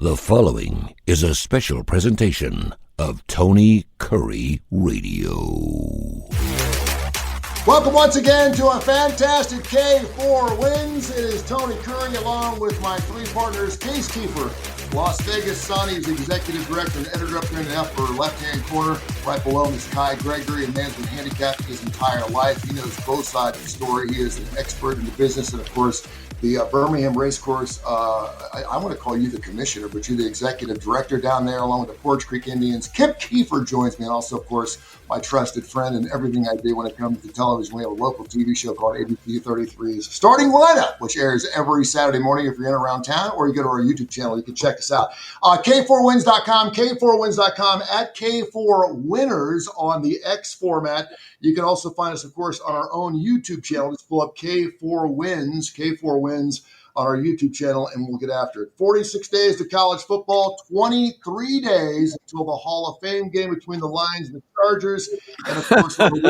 The following is a special presentation of Tony Kurre Radio. Welcome once again to a fantastic K4Wins. It is Tony Kurre along with my three partners, Kip Keefer, Las Vegas Sun. He's the executive director and editor up there in the upper left-hand corner. Right below him is Gregory, and man's been handicapped his entire life. He knows both sides of the story. He is an expert in the business, and of course, the Birmingham Racecourse. I want to call you the commissioner, but you're the executive director down there, along with the Forge Creek Indians. Kip Keefer joins me, and also, of course, my trusted friend in everything I do when it comes to television. We have a local TV show called ABC 33's Starting Lineup, which airs every Saturday morning if you're in around town, or you go to our YouTube channel. You can check us out. K4Wins.com, K4Wins.com, at K4Winners on the X format. You can also find us, of course, on our own YouTube channel. Just pull up K4Wins on our YouTube channel, and we'll get after it. 46 days to college football, 23 days until the Hall of Fame game between the Lions and the Chargers. And, of course, you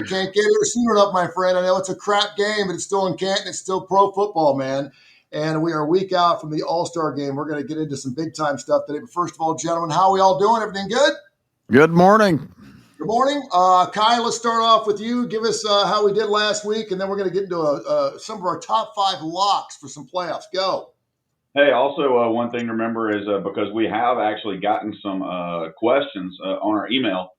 can't get here soon enough, my friend. I know it's a crap game, but it's still in Canton. It's still pro football, man. And we are a week out from the All-Star game. We're going to get into some big-time stuff today. But first of all, gentlemen, how are we all doing? Everything good? Good morning. Good morning. Kai, let's start off with you. Give us how we did last week, and then we're going to get into some of our top 5 locks for some playoffs. Go. Hey, also one thing to remember is because we have actually gotten some questions on our email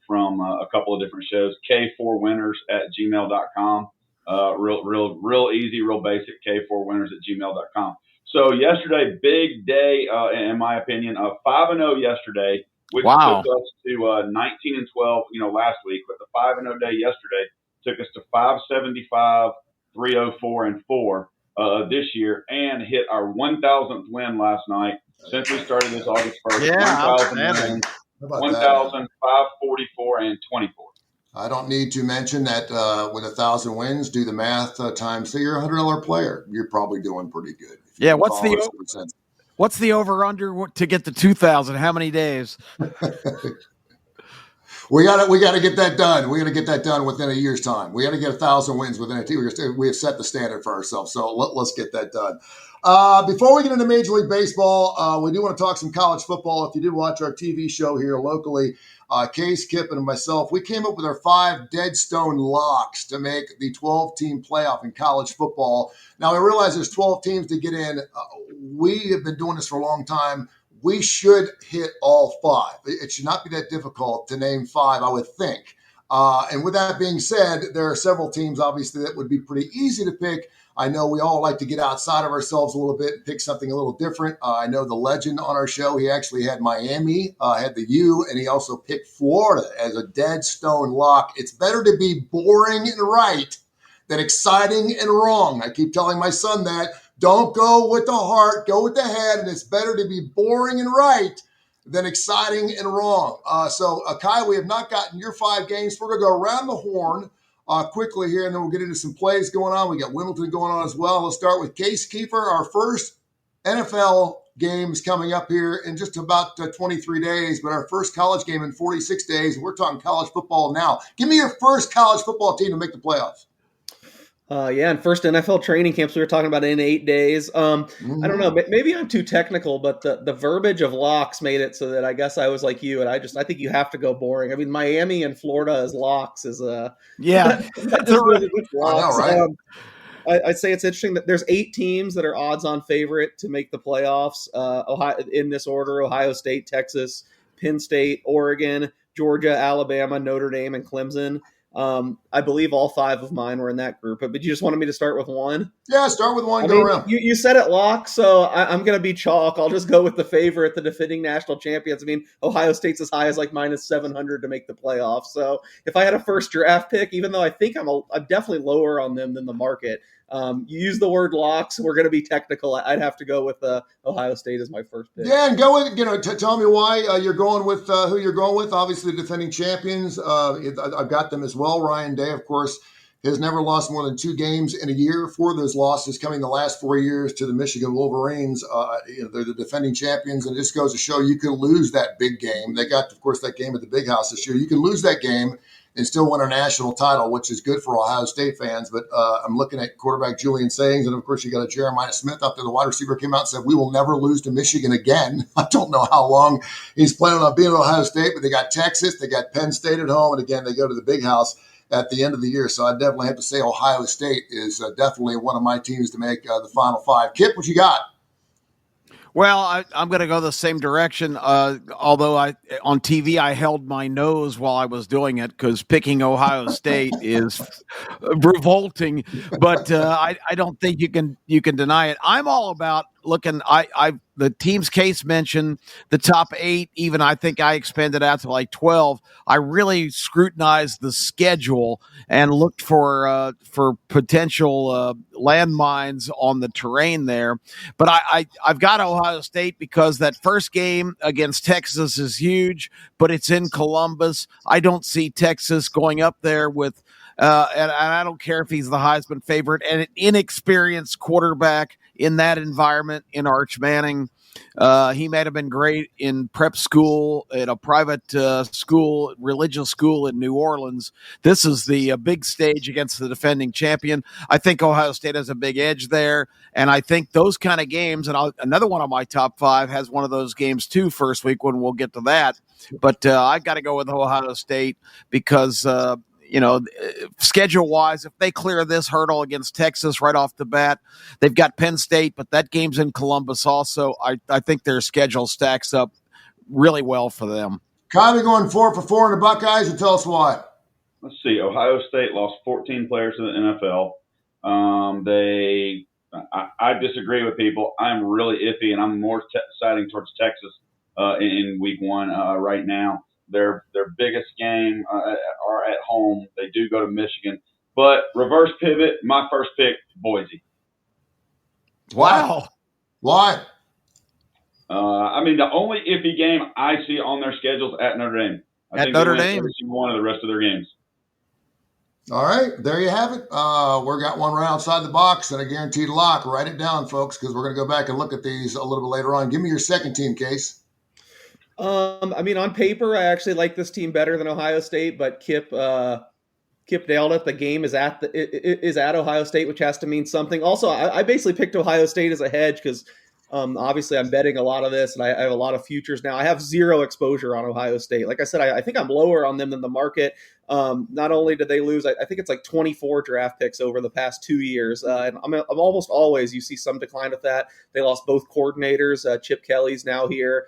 from a couple of different shows, K4Winners@gmail.com. Real easy, real basic, K4Winners@gmail.com. So yesterday, big day, in my opinion, 5-0 yesterday, which took us to 19-12, last week. But the 5-0 day yesterday took us to 575, 304, and 4 this year, and hit our 1,000th win last night since we started this August 1st. Yeah, 1,000 wins, 1,544 and 24. I don't need to mention that with 1,000 wins, do the math times. Say you're a $100 player, you're probably doing pretty good. Yeah, what's the over/under to get to 2,000? How many days? We got to get that done. We got to get that done within a year's time. We got to get 1,000 wins within a 2 years. We have set the standard for ourselves, so let's get that done. Before we get into Major League Baseball, we do want to talk some college football. If you did watch our TV show here locally, Case, Kip, and myself, we came up with our 5 dead stone locks to make the 12-team playoff in college football. Now, I realize there's 12 teams to get in. We have been doing this for a long time. We should hit all 5. It should not be that difficult to name 5, I would think. And with that being said, there are several teams, obviously, that would be pretty easy to pick. I know we all like to get outside of ourselves a little bit and pick something a little different. I know the legend on our show, he actually had Miami, had the U, and he also picked Florida as a dead stone lock. It's better to be boring and right than exciting and wrong. I keep telling my son that. Don't go with the heart, go with the head, and it's better to be boring and right than exciting and wrong. So, Kai, we have not gotten your 5 games. We're going to go around the horn quickly here, and then we'll get into some plays going on. We got Wimbledon going on as well. Let's start with Case Keefer. Our first NFL games coming up here in just about 23 days, but our first college game in 46 days. We're talking college football now. Give me your first college football team to make the playoffs. And first NFL training camps we were talking about in 8 days. I don't know, maybe I'm too technical, but the verbiage of locks made it so that I guess I was like you, and I think you have to go boring. I mean, Miami and Florida as locks is locks. Right? I'd say it's interesting that there's 8 teams that are odds-on favorite to make the playoffs. Ohio in this order: Ohio State, Texas, Penn State, Oregon, Georgia, Alabama, Notre Dame, and Clemson. I believe all 5 of mine were in that group, but you just wanted me to start with one? Yeah, start with one. Go around. You said it lock, so I'm going to be chalk. I'll just go with the favorite, the defending national champions. I mean, Ohio State's as high as like minus 700 to make the playoffs. So if I had a first draft pick, even though I think I'm definitely lower on them than the market, you use the word locks. We're going to be technical. I'd have to go with Ohio State as my first pick. Yeah, and go with, tell me why you're going with who you're going with. Obviously, the defending champions. I've got them as well. Ryan Day, of course, has never lost more than 2 games in a year. 4 of those losses coming the last 4 years to the Michigan Wolverines. They're the defending champions, and it just goes to show you can lose that big game. They got, of course, that game at the Big House this year. You can lose that game and still win our national title, which is good for Ohio State fans. But I'm looking at quarterback Julian Sayings, and of course you got a Jeremiah Smith out there. The wide receiver came out and said, "We will never lose to Michigan again." I don't know how long he's planning on being at Ohio State, but they got Texas, they got Penn State at home, and again they go to the Big House at the end of the year. So I definitely have to say Ohio State is definitely one of my teams to make the Final Five. Kip, what you got? Well, I'm going to go the same direction. Although on TV I held my nose while I was doing it because picking Ohio State is revolting. But I don't think you can deny it. I'm all about looking. The team's case mentioned the top 8. Even I think I expanded out to like 12. I really scrutinized the schedule and looked for potential landmines on the terrain there. But I've got Ohio State because that first game against Texas is huge, but it's in Columbus. I don't see Texas going up there with and I don't care if he's the Heisman favorite and an inexperienced quarterback in that environment in Arch Manning. He might have been great in prep school at a private school, religious school in New Orleans. This is the big stage against the defending champion. I think Ohio State has a big edge there. And I think those kind of games, and another one of my top 5 has one of those games too first week when we'll get to that. But I've got to go with Ohio State because schedule-wise, if they clear this hurdle against Texas right off the bat, they've got Penn State, but that game's in Columbus also. I think their schedule stacks up really well for them. Kylie going 4 for 4 in the Buckeyes, and tell us why. Let's see. Ohio State lost 14 players to the NFL. I disagree with people. I'm really iffy, and I'm more siding towards Texas in week 1 right now. Their biggest game are at home. They do go to Michigan. But reverse pivot, my first pick, Boise. Wow. Why? The only iffy game I see on their schedules at Notre Dame. I think Notre Dame. Every single one of the rest of their games. All right, there you have it. We've got one right outside the box and a guaranteed lock. Write it down, folks, because we're going to go back and look at these a little bit later on. Give me your second team, Case. On paper, I actually like this team better than Ohio State, but Kip nailed it. The game is at Ohio State, which has to mean something. Also, I basically picked Ohio State as a hedge because obviously I'm betting a lot of this, and I have a lot of futures now. I have zero exposure on Ohio State. Like I said, I think I'm lower on them than the market. Not only did they lose, I think it's like 24 draft picks over the past 2 years. And I'm almost always, you see some decline with that. They lost both coordinators. Chip Kelly's now here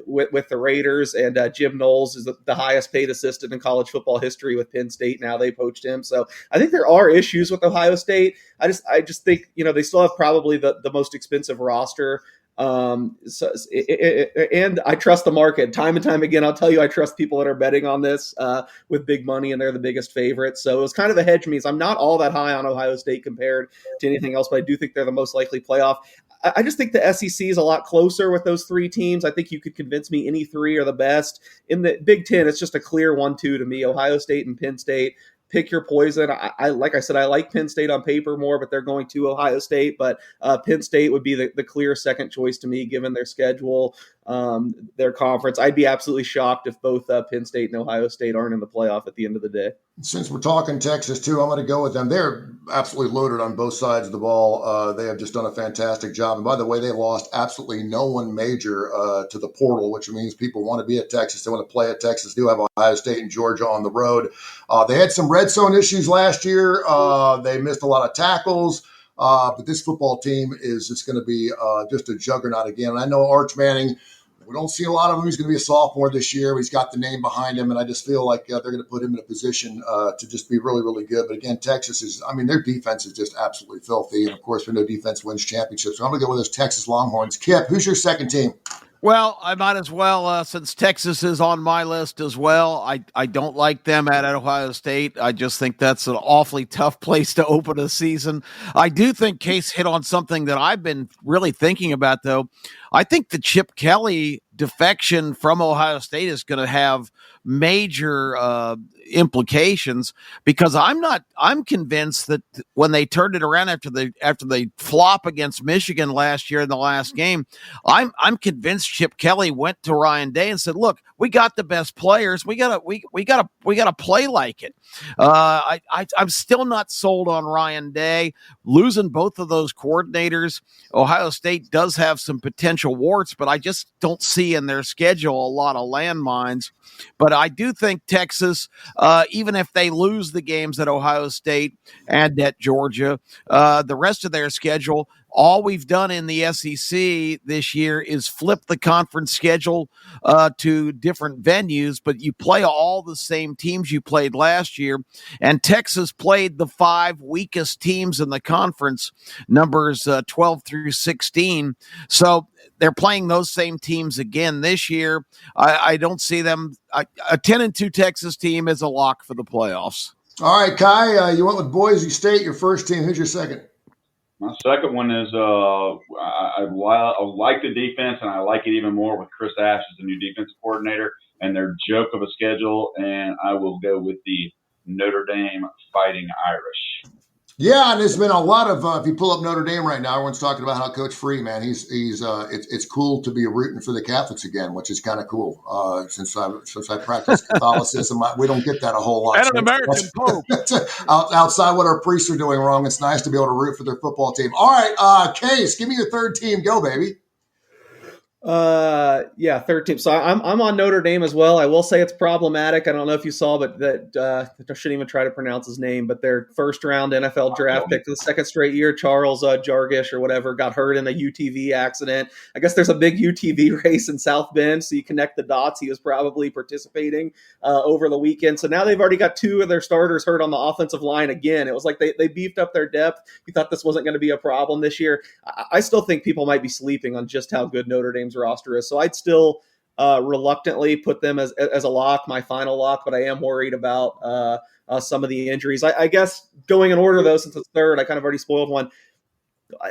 with the Raiders, and Jim Knowles is the highest paid assistant in college football history with Penn State. Now they poached him. So I think there are issues with Ohio State. I just think, they still have probably the most expensive roster. And I trust the market time and time again. I'll tell you, I trust people that are betting on this with big money, and they're the biggest favorites. So it was kind of a hedge for me. So I'm not all that high on Ohio State compared to anything else, but I do think they're the most likely playoff. I just think the SEC is a lot closer with those 3 teams. I think you could convince me any 3 are the best. In the Big Ten, it's just a clear 1-2 to me. Ohio State and Penn State. Pick your poison. I like I said, I like Penn State on paper more, but they're going to Ohio State. But Penn State would be the clear second choice to me, given their schedule, their conference. I'd be absolutely shocked if both Penn State and Ohio State aren't in the playoff at the end of the day. Since we're talking Texas, too, I'm going to go with them. They're absolutely loaded on both sides of the ball. They have just done a fantastic job. And by the way, they lost absolutely no one major to the portal, which means people want to be at Texas. They want to play at Texas. They do have Ohio State and Georgia on the road. They had some red zone issues last year. They missed a lot of tackles. But this football team is just going to be just a juggernaut again. And I know Arch Manning, we don't see a lot of him. He's going to be a sophomore this year. He's got the name behind him, and I just feel like they're going to put him in a position to just be really, really good. But again, Texas is, their defense is just absolutely filthy. And of course, we know defense wins championships. So I'm going to go with those Texas Longhorns. Kip, who's your second team? Well, I might as well, since Texas is on my list as well. I don't like them at Ohio State. I just think that's an awfully tough place to open a season. I do think Case hit on something that I've been really thinking about, though. I think the Chip Kelly defection from Ohio State is going to have major implications, because I'm convinced that when they turned it around after they flop against Michigan last year in the last game, I'm convinced Chip Kelly went to Ryan Day and said, "Look, we got the best players. We gotta play like it." I'm still not sold on Ryan Day. Losing both of those coordinators, Ohio State does have some potential warts, but I just don't see in their schedule a lot of landmines. But I do think Texas, even if they lose the games at Ohio State and at Georgia, the rest of their schedule, all we've done in the SEC this year is flip the conference schedule to different venues, but you play all the same teams you played last year. And Texas played the 5 weakest teams in the conference, numbers 12 through 16. So they're playing those same teams again this year. I don't see them. A 10-2 Texas team is a lock for the playoffs. All right, Kai, you went with Boise State, your first team. Who's your second? My second one is I like the defense, and I like it even more with Chris Ash as the new defensive coordinator and their joke of a schedule, and I will go with the Notre Dame Fighting Irish. Yeah, and there's been a lot of if you pull up Notre Dame right now, everyone's talking about how Coach Free, man, it's cool to be rooting for the Catholics again, which is kind of cool. Since I practice Catholicism, we don't get that a whole lot. And an American Pope. Outside what our priests are doing wrong, it's nice to be able to root for their football team. All right, Case, give me your third team. Go, baby. Yeah, third team. So I'm on Notre Dame as well. I will say it's problematic. I don't know if you saw, but that I shouldn't even try to pronounce his name, but their first round NFL draft pick for the second straight year, Charles Jargish or whatever, got hurt in a UTV accident. I guess there's a big UTV race in South Bend, so you connect the dots. He was probably participating over the weekend. So now they've already got 2 of their starters hurt on the offensive line again. It was like they beefed up their depth. You thought this wasn't going to be a problem this year. I still think people might be sleeping on just how good Notre Dame's roster is. So I'd still reluctantly put them as a lock, my final lock, but I am worried about some of the injuries. I guess going in order, though, since it's third, I kind of already spoiled one.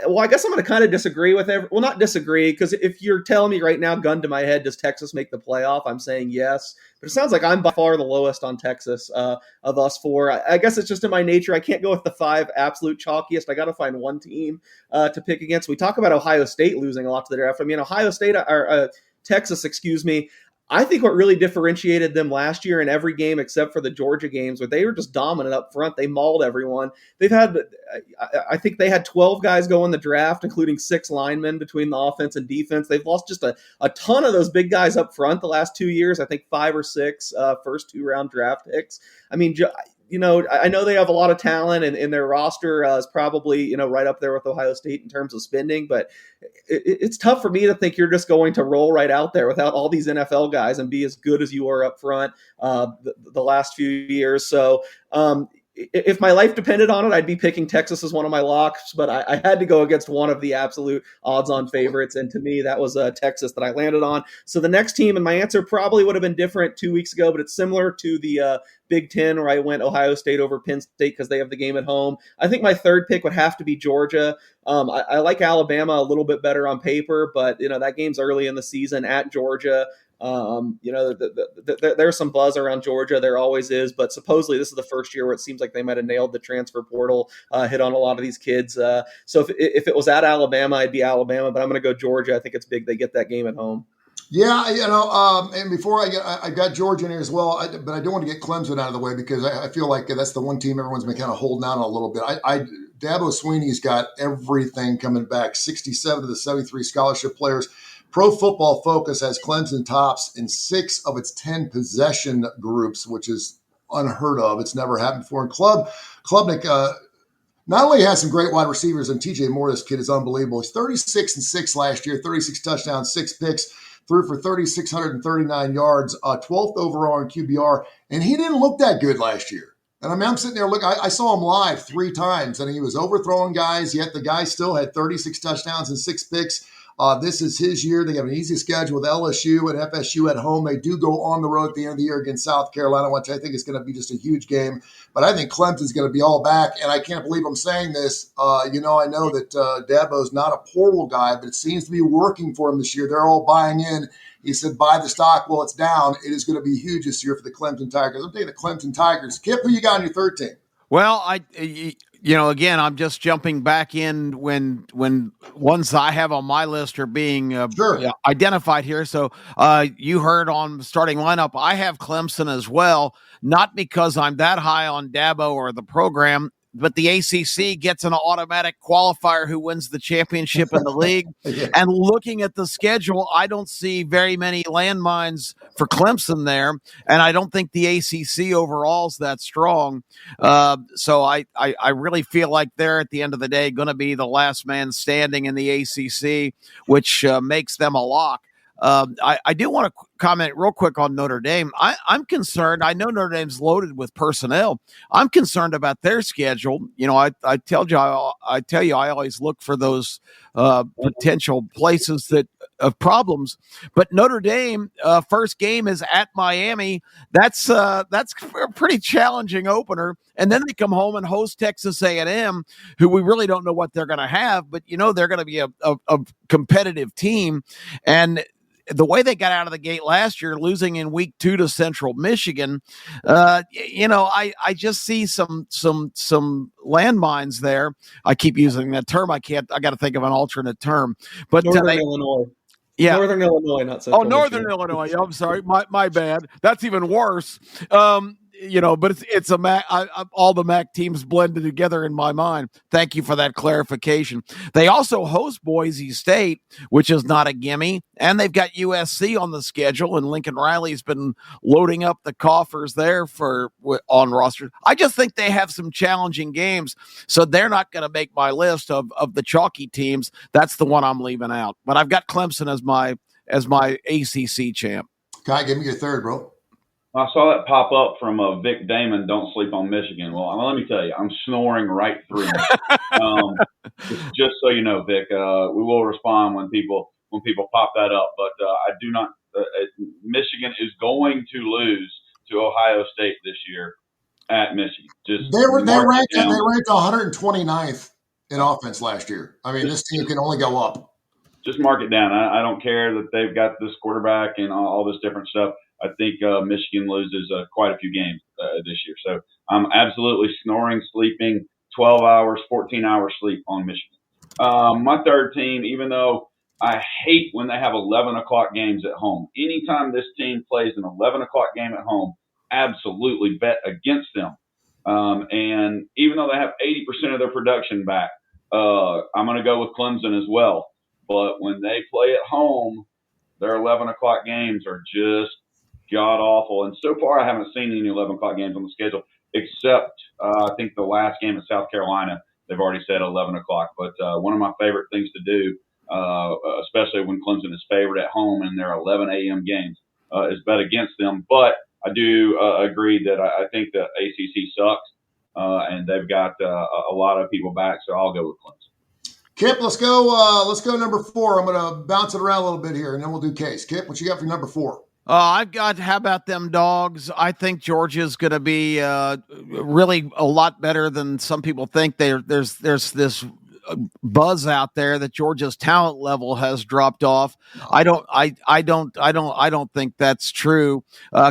Well, I guess I'm going to kind of disagree with well, not disagree, because if you're telling me right now, gun to my head, does Texas make the playoff? I'm saying yes. But it sounds like I'm by far the lowest on Texas of us 4. I guess it's just in my nature. I can't go with the 5 absolute chalkiest. I got to find one team to pick against. We talk about Ohio State losing a lot to the draft. I mean, Texas, excuse me. I think what really differentiated them last year in every game except for the Georgia games, where they were just dominant up front. They mauled everyone. I think they had 12 guys go in the draft, including 6 linemen between the offense and defense. They've lost just a ton of those big guys up front the last 2 years. I think 5 or 6 first 2-round draft picks. I mean, I know they have a lot of talent, and their roster is probably, right up there with Ohio State in terms of spending, but it's tough for me to think you're just going to roll right out there without all these NFL guys and be as good as you are up front the last few years. So if my life depended on it, I'd be picking Texas as one of my locks, but I had to go against one of the absolute odds-on favorites, and to me, that was Texas that I landed on. So the next team, and my answer probably would have been different 2 weeks ago, but it's similar to the Big Ten, where I went Ohio State over Penn State because they have the game at home. I think my third pick would have to be Georgia. I like Alabama a little bit better on paper, but that game's early in the season at Georgia. There's some buzz around Georgia. There always is, but supposedly this is the first year where it seems like they might have nailed the transfer portal, hit on a lot of these kids. So if it was at Alabama, I'd be Alabama, but I'm going to go Georgia. I think it's big they get that game at home. Yeah, and before I got Georgia in here as well, but I don't want to get Clemson out of the way because I feel like that's the one team everyone's been kind of holding out on a little bit. Dabo Swinney's got everything coming back, 67 of the 73 scholarship players. Pro Football Focus has Clemson tops in 6 of its 10 possession groups, which is unheard of. It's never happened before. And Klubnik not only has some great wide receivers, and TJ Moore, this kid is unbelievable. He's 36-6 last year, 36 touchdowns, 6 picks, threw for 3,639 yards, 12th overall in QBR, and he didn't look that good last year. And I'm sitting there looking. I saw him live 3 times, and he was overthrowing guys, yet the guy still had 36 touchdowns and 6 picks. This is his year. They have an easy schedule with LSU and FSU at home. They do go on the road at the end of the year against South Carolina, which I think is going to be just a huge game. But I think Clemson's going to be all back, and I can't believe I'm saying this. I know that Dabo's not a portal guy, but it seems to be working for him this year. They're all buying in. He said, buy the stock while it's down. It is going to be huge this year for the Clemson Tigers. I'm taking the Clemson Tigers. Kip, who you got on your third team? Well, again, I'm just jumping back in when ones I have on my list are being identified here. So you heard on starting lineup, I have Clemson as well, not because I'm that high on Dabo or the program, but the ACC gets an automatic qualifier who wins the championship in the league. Yeah. And looking at the schedule, I don't see very many landmines for Clemson there. And I don't think the ACC overall is that strong. So I really feel like they're, at the end of the day, going to be the last man standing in the ACC, which makes them a lock. I do want to comment real quick on Notre Dame. I'm concerned. I know Notre Dame's loaded with personnel. I'm concerned about their schedule. I tell you, I always look for those potential places that of problems. But Notre Dame first game is at Miami. That's a pretty challenging opener. And then they come home and host Texas A&M, who we really don't know what they're going to have, but they're going to be a competitive team. And the way they got out of the gate last year, losing in week 2 to Central Michigan, I just see some landmines there. I keep using that term. I got to think of an alternate term. But Northern Illinois. Yeah. Northern Illinois, not Central Northern Michigan. Illinois. I'm sorry. My bad. That's even worse. But it's a MAC. All the MAC teams blended together in my mind. Thank you for that clarification. They also host Boise State, which is not a gimme, and they've got USC on the schedule. And Lincoln Riley's been loading up the coffers there on roster. I just think they have some challenging games, so they're not going to make my list of the chalky teams. That's the one I'm leaving out. But I've got Clemson as my ACC champ. Kai, give me your third, bro. I saw that pop up from Vic Damon, don't sleep on Michigan. Well, let me tell you, I'm snoring right through it. Just so you know, Vic, we will respond when people pop that up. But I do not Michigan is going to lose to Ohio State this year at Michigan. They ranked 129th in offense last year. I mean, this team can only go up. Just mark it down. I don't care that they've got this quarterback and all this different stuff. I think Michigan loses quite a few games this year. So I'm absolutely snoring, sleeping 12 hours, 14 hours sleep on Michigan. My third team, even though I hate when they have 11 o'clock games at home, anytime this team plays an 11 o'clock game at home, absolutely bet against them. And even though they have 80% of their production back, I'm going to go with Clemson as well. But when they play at home, their 11 o'clock games are just god awful. And so far, I haven't seen any 11 o'clock games on the schedule, except I think the last game in South Carolina, they've already said 11 o'clock. But one of my favorite things to do, especially when Clemson is favored at home and their 11 a.m. games, is bet against them. But I do agree that I think the ACC sucks, and they've got a lot of people back, so I'll go with Clemson. Kip, let's go number 4. I'm going to bounce it around a little bit here, and then we'll do Case. Kip, what you got for number 4? I've got, how about them dogs? I think Georgia's going to be really a lot better than some people think. There's this buzz out there that Georgia's talent level has dropped off. I don't think that's true.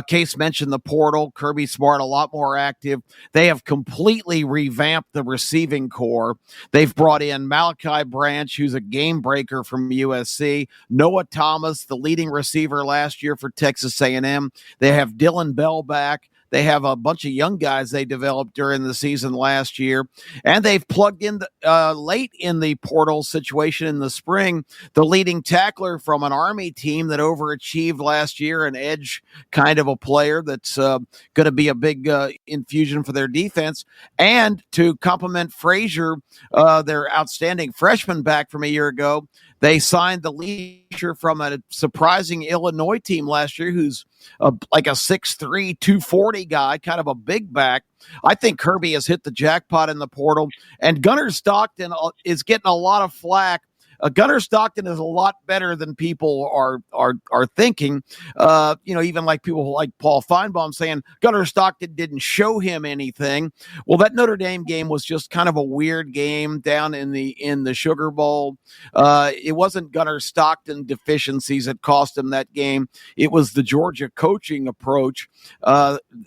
Case mentioned the portal. Kirby Smart, a lot more active. They have completely revamped the receiving core. They've brought in Malachi Branch, who's a game breaker from USC. Noah Thomas, the leading receiver last year for Texas A&M. They have Dylan Bell back. They have a bunch of young guys they developed during the season last year, and they've plugged in late in the portal situation in the spring, the leading tackler from an Army team that overachieved last year, an edge kind of a player that's going to be a big infusion for their defense. And to complement Frazier, their outstanding freshman back from a year ago, they signed the leader from a surprising Illinois team last year who's like a 6'3", 240 guy, kind of a big back. I think Kirby has hit the jackpot in the portal. And Gunnar Stockton is getting a lot of flack Gunnar Stockton is a lot better than people are thinking. Even like people like Paul Feinbaum saying Gunnar Stockton didn't show him anything. Well, that Notre Dame game was just kind of a weird game down in the Sugar Bowl. It wasn't Gunnar Stockton deficiencies that cost him that game. It was the Georgia coaching approach.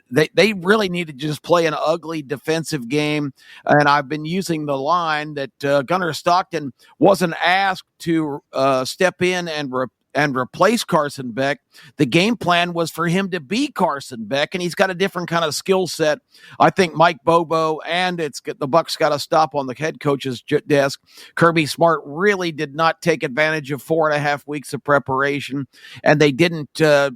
They really needed to just play an ugly defensive game. And I've been using the line that Gunnar Stockton wasn't asked to step in and replace Carson Beck. The game plan was for him to be Carson Beck, and he's got a different kind of skill set. I think Mike Bobo and the Bucs got to stop on the head coach's desk. Kirby Smart really did not take advantage of 4.5 weeks of preparation, and they didn't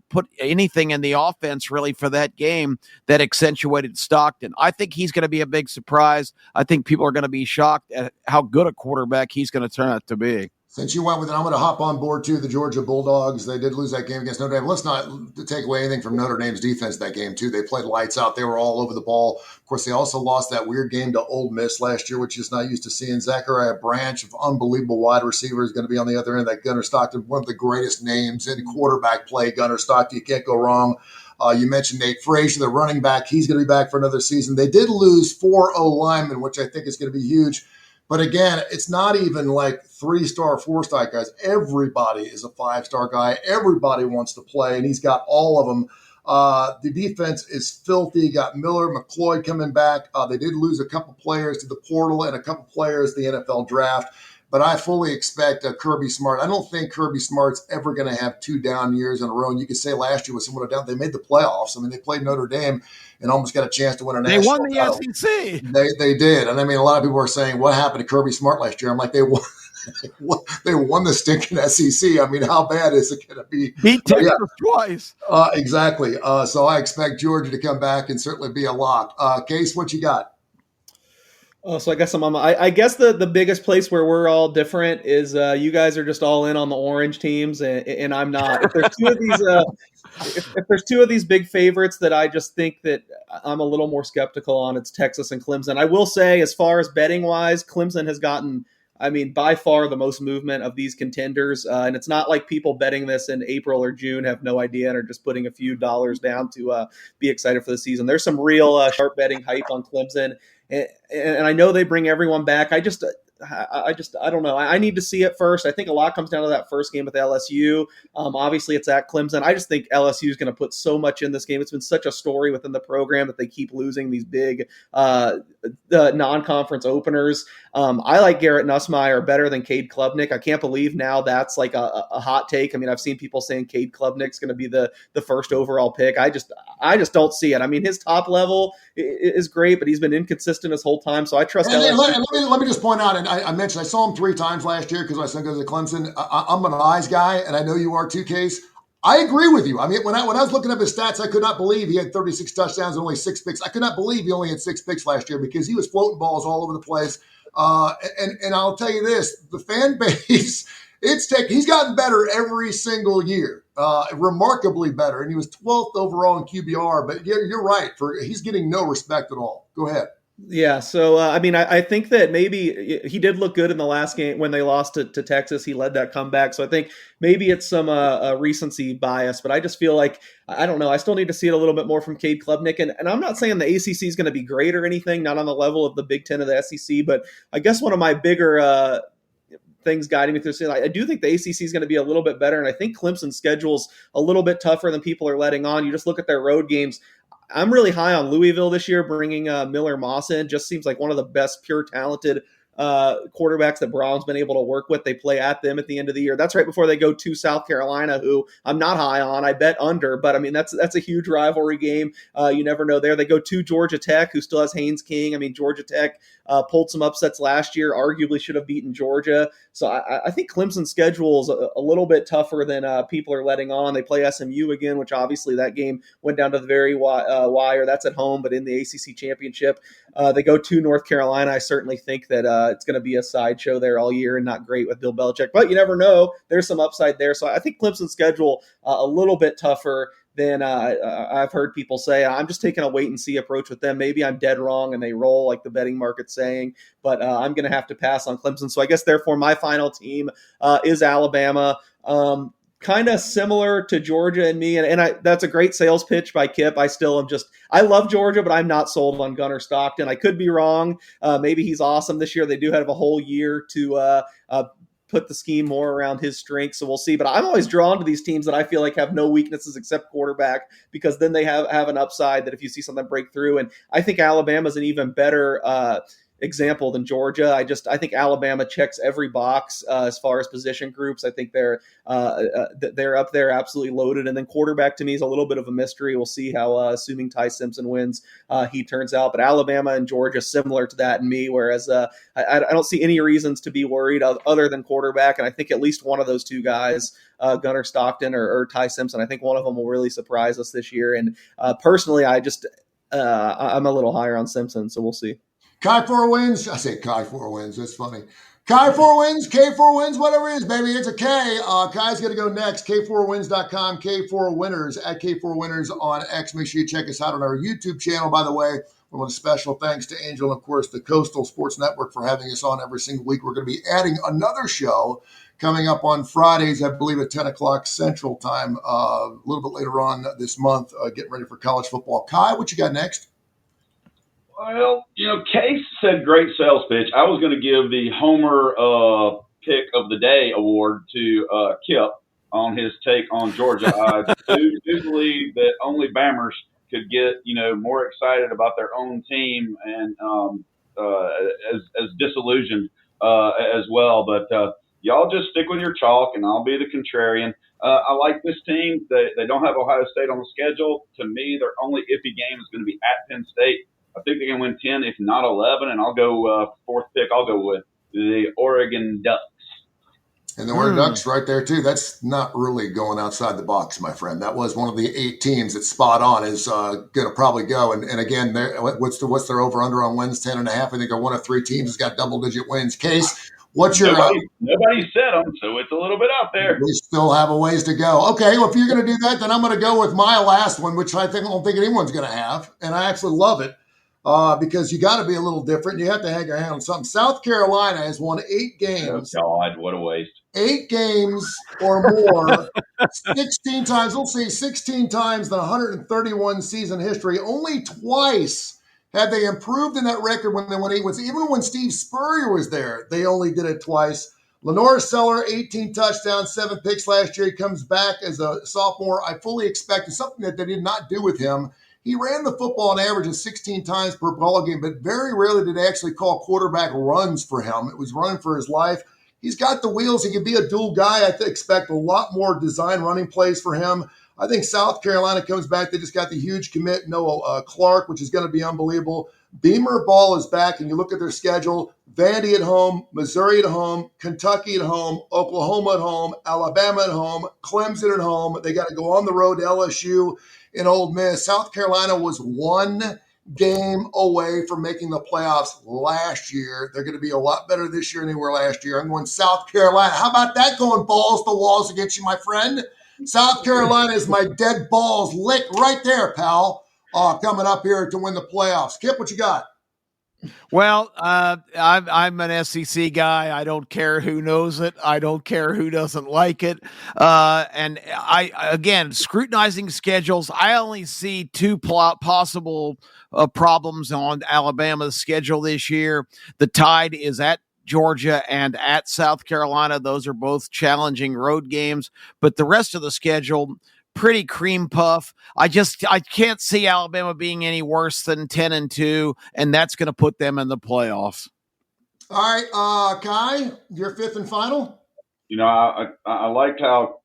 put anything in the offense really for that game that accentuated Stockton. I think he's going to be a big surprise. I think people are going to be shocked at how good a quarterback he's going to turn out to be. Since you went with it, I'm going to hop on board too. The Georgia Bulldogs, they did lose that game against Notre Dame. Let's not take away anything from Notre Dame's defense that game too. They played lights out. They were all over the ball. Of course, they also lost that weird game to Ole Miss last year, which is not used to seeing. Zachariah Branch, of unbelievable wide receiver, is going to be on the other end. That Gunnar Stockton, one of the greatest names in quarterback play. Gunnar Stockton, you can't go wrong. You mentioned Nate Frazier, the running back. He's going to be back for another season. They did lose 4 O-linemen, which I think is going to be huge. But again, it's not even like 3-star, 4-star guys. Everybody is a 5-star guy. Everybody wants to play, and he's got all of them. The defense is filthy. Got Miller, McCloy coming back. They did lose a couple players to the portal and a couple players to the NFL draft. But I fully expect Kirby Smart. I don't think Kirby Smart's ever going to have 2 down years in a row. And you could say last year was somewhat down. They made the playoffs. I mean, they played Notre Dame and almost got a chance to win a national title. They won the SEC. They did. And I mean, a lot of people are saying, what happened to Kirby Smart last year? I'm like, they won. They won the stinking SEC. I mean, how bad is it going to be? Beat Texas twice. Exactly. So I expect Georgia to come back and certainly be a lock. Case, what you got? So I guess I guess the biggest place where we're all different is you guys are just all in on the orange teams, and I'm not. If there's 2 of these, if there's 2 of these big favorites that I just think that I'm a little more skeptical on, it's Texas and Clemson. I will say, as far as betting wise, Clemson has gotten, I mean, by far the most movement of these contenders, and it's not like people betting this in April or June have no idea and are just putting a few dollars down to be excited for the season. There's some real sharp betting hype on Clemson. And I know they bring everyone back. I don't know. I need to see it first. I think a lot comes down to that first game with LSU. Obviously, it's at Clemson. I just think LSU is going to put so much in this game. It's been such a story within the program that they keep losing these big non-conference openers. I like Garrett Nussmeier better than Cade Klubnik. I can't believe now that's like a hot take. I mean, I've seen people saying Cade Klubnik's going to be the first overall pick. I just don't see it. I mean, his top level is great, but he's been inconsistent his whole time. So I trust LSU. Let me just point out, and I mentioned I saw him 3 times last year because my son goes to Clemson. I'm an eyes guy, and I know you are too, Case. I agree with you. I mean, when I was looking up his stats, I could not believe he had 36 touchdowns and only 6 picks. I could not believe he only had 6 picks last year because he was floating balls all over the place. And I'll tell you this, the fan base, he's gotten better every single year, remarkably better. And he was 12th overall in QBR, but you're right. He's getting no respect at all. Go ahead. Yeah, so I mean, I think that maybe he did look good in the last game when they lost to Texas. He led that comeback, so I think maybe it's some recency bias. But I just feel like, I don't know, I still need to see it a little bit more from Cade Klubnik. And I'm not saying the ACC is going to be great or anything, not on the level of the Big Ten or the SEC. But I guess one of my bigger things guiding me through the season, I do think the ACC is going to be a little bit better, and I think Clemson's schedule's a little bit tougher than people are letting on. You just look at their road games. I'm really high on Louisville this year, bringing Miller Moss in. Just seems like one of the best pure talented quarterbacks that Brown's been able to work with. They play at them at the end of the year. That's right before they go to South Carolina, who I'm not high on. I bet under, but I mean, that's a huge rivalry game. You never know there. They go to Georgia Tech, who still has Haynes King. I mean, Georgia Tech pulled some upsets last year, arguably should have beaten Georgia. So I think Clemson's schedule is a little bit tougher than people are letting on. They play SMU again, which obviously that game went down to the very wire. That's at home, but in the ACC championship. They go to North Carolina. I certainly think that it's going to be a sideshow there all year and not great with Bill Belichick. But you never know. There's some upside there. So I think Clemson's schedule a little bit tougher than I've heard people say. I'm just taking a wait and see approach with them. Maybe I'm dead wrong and they roll like the betting market's saying, but I'm going to have to pass on Clemson. So I guess therefore my final team is Alabama. Kind of similar to Georgia and me, and that's a great sales pitch by Kip. I still am I love Georgia, but I'm not sold on Gunnar Stockton. I could be wrong. Maybe he's awesome this year. They do have a whole year to put the scheme more around his strengths, so we'll see. But I'm always drawn to these teams that I feel like have no weaknesses except quarterback, because then they have an upside that if you see something break through. And I think Alabama's an even better example than Georgia. I think Alabama checks every box as far as position groups. I think they're up there absolutely loaded. And then quarterback to me is a little bit of a mystery. We'll see how, assuming Ty Simpson wins, he turns out. But Alabama and Georgia similar to that in me, whereas I don't see any reasons to be worried other than quarterback. And I think at least one of those two guys, Gunnar Stockton or Ty Simpson, I think one of them will really surprise us this year. And personally, I'm a little higher on Simpson, so we'll see. K4Wins. I say K4Wins. That's funny. K4Wins, K4Wins, whatever it is, baby. It's a K. Kai's going to go next. K4Wins.com, K4Winners at K4Winners on X. Make sure you check us out on our YouTube channel, by the way. We want a special thanks to Angel and, of course, the Coastal Sports Network for having us on every single week. We're going to be adding another show coming up on Fridays, I believe at 10 o'clock Central Time, a little bit later on this month, getting ready for college football. Kai, what you got next? Well, Case said great sales pitch. I was going to give the Homer pick of the day award to Kip on his take on Georgia. I do believe that only Bammers could get, more excited about their own team and as disillusioned as well. But y'all just stick with your chalk, and I'll be the contrarian. I like this team. They don't have Ohio State on the schedule. To me, their only iffy game is going to be at Penn State. I think they can win 10, if not 11, and I'll go fourth pick. I'll go with the Oregon Ducks. And the Oregon Ducks right there, too. That's not really going outside the box, my friend. That was one of the 8 teams that spot on is going to probably go. And again, what's their over-under on wins? 10.5. I think they're one of 3 teams that's got double-digit wins. Case, what's your nobody said them, so it's a little bit out there. We still have a ways to go. Okay, well, if you're going to do that, then I'm going to go with my last one, which I don't think anyone's going to have. And I actually love it. Because you got to be a little different. You have to hang your hand on something. South Carolina has won 8 games. Oh, God, what a waste. 8 games or more, 16 times. We'll see, 16 times in 131 season history. Only twice have they improved in that record when they won 8 wins. Even when Steve Spurrier was there, they only did it twice. Lenore Seller, 18 touchdowns, 7 picks last year. He comes back as a sophomore. I fully expected something that they did not do with him. He ran the football on average of 16 times per ball game, but very rarely did they actually call quarterback runs for him. It was running for his life. He's got the wheels. He can be a dual guy. I expect a lot more design running plays for him. I think South Carolina comes back. They just got the huge commit, Noah Clark, which is going to be unbelievable. Beamer Ball is back, and you look at their schedule, Vandy at home, Missouri at home, Kentucky at home, Oklahoma at home, Alabama at home, Clemson at home. They got to go on the road to LSU in Ole Miss. South Carolina was 1 game away from making the playoffs last year. They're going to be a lot better this year than they were last year. I'm going South Carolina. How about that going balls to walls against you, my friend? South Carolina is my dead balls lick right there, pal. Coming up here to win the playoffs. Kip, what you got? Well, I'm an SEC guy. I don't care who knows it. I don't care who doesn't like it. And again, scrutinizing schedules, I only see 2 possible problems on Alabama's schedule this year. The Tide is at Georgia and at South Carolina. Those are both challenging road games, but the rest of the schedule, pretty cream puff. I can't see Alabama being any worse than 10-2, and that's going to put them in the playoffs. All right, Kai, your 5th and final. I liked how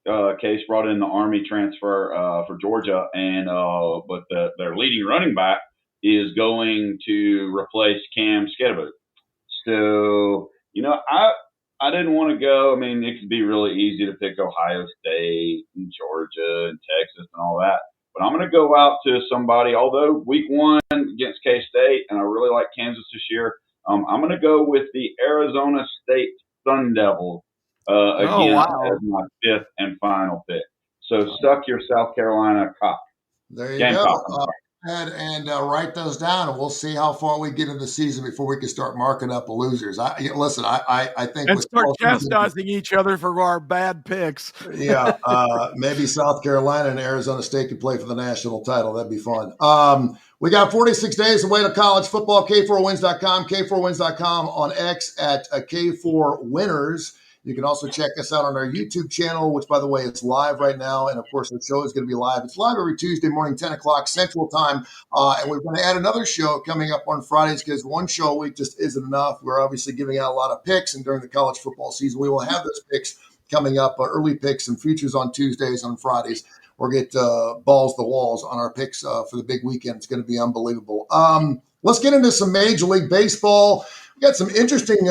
Case brought in the Army transfer for Georgia, and but their leading running back is going to replace Cam Skidaboo. So I didn't want to go. I mean, it could be really easy to pick Ohio State and Georgia and Texas and all that. But I'm going to go out to somebody, although week 1 against K-State, and I really like Kansas this year, I'm going to go with the Arizona State Sun Devils again as my 5th and final pick. So suck your South Carolina cock. There you Gamecock, I'm go. sorry. And write those down, and we'll see how far we get in the season before we can start marking up the losers. I think And with start 12 teams, chastising each other for our bad picks. yeah, maybe South Carolina and Arizona State could play for the national title. That'd be fun. We got 46 days away to college football. K4Wins.com, K4Wins.com on X at K4Winners. You can also check us out on our YouTube channel, which, by the way, is live right now. And, of course, the show is going to be live. It's live every Tuesday morning, 10 o'clock Central Time. And we're going to add another show coming up on Fridays because one show a week just isn't enough. We're obviously giving out a lot of picks. And during the college football season, we will have those picks coming up, early picks and futures on Tuesdays, on Fridays. We'll get balls to walls on our picks for the big weekend. It's going to be unbelievable. Let's get into some Major League Baseball. We got some interesting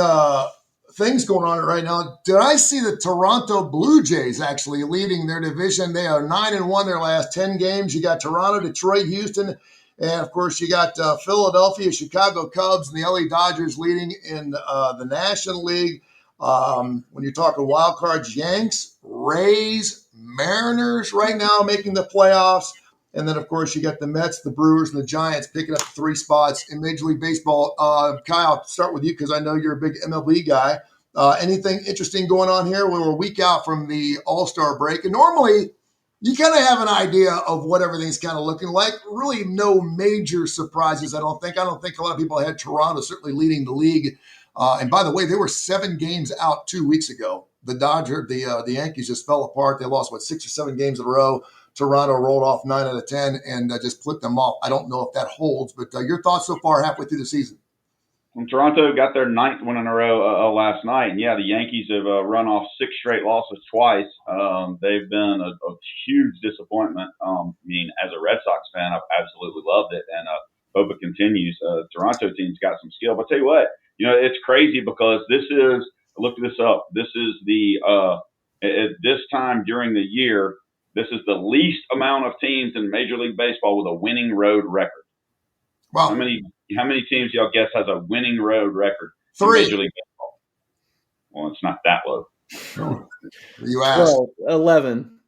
things going on right now. Did I see the Toronto Blue Jays actually leading their division? They are 9-1 their last 10 games. You got Toronto, Detroit, Houston, and of course you got Philadelphia, Chicago Cubs, and the LA Dodgers leading in the National League. When you're talking wild cards, Yanks, Rays, Mariners right now making the playoffs. And then, of course, you got the Mets, the Brewers, and the Giants picking up 3 spots in Major League Baseball. Kyle, I'll start with you because I know you're a big MLB guy. Anything interesting going on here? We're a week out from the All-Star break. And normally, you kind of have an idea of what everything's kind of looking like. Really no major surprises, I don't think. I don't think a lot of people had Toronto certainly leading the league. And by the way, they were 7 games out 2 weeks ago. The Yankees just fell apart. They lost, 6 or 7 games in a row. Toronto rolled off 9 out of 10 and just flipped them off. I don't know if that holds, but your thoughts so far halfway through the season? When Toronto got their 9th win in a row last night, and the Yankees have run off 6 straight losses twice. They've been a huge disappointment. As a Red Sox fan, I've absolutely loved it, and hope it continues. Toronto team's got some skill, but I'll tell you what, it's crazy because this is, I looked this up. This is the at this time during the year, this is the least amount of teams in Major League Baseball with a winning road record. Wow. How many teams y'all guess has a winning road record 3. in Major League Baseball? Well, it's not that low. You asked. 11.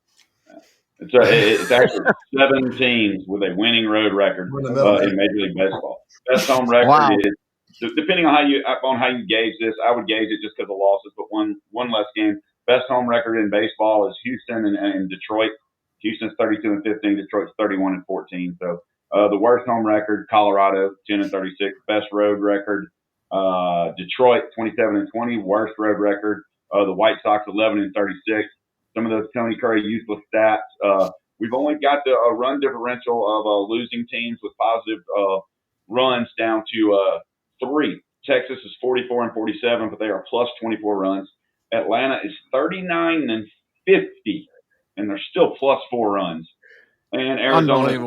It's actually 7 teams with a winning road record in Major League Baseball. Best home record is, depending on how you gauge this, I would gauge it just because of losses, but one less game. Best home record in baseball is Houston and Detroit. Houston's 32-15, Detroit's 31-14. So the worst home record, Colorado, 10-36. Best road record, Detroit, 27-20. Worst road record, the White Sox, 11-36. Some of those Tony Kurre useless stats. We've only got a run differential of losing teams with positive runs down to 3. Texas is 44-47, but they are plus 24 runs. Atlanta is 39-50, and they're still plus 4 runs. And Arizona is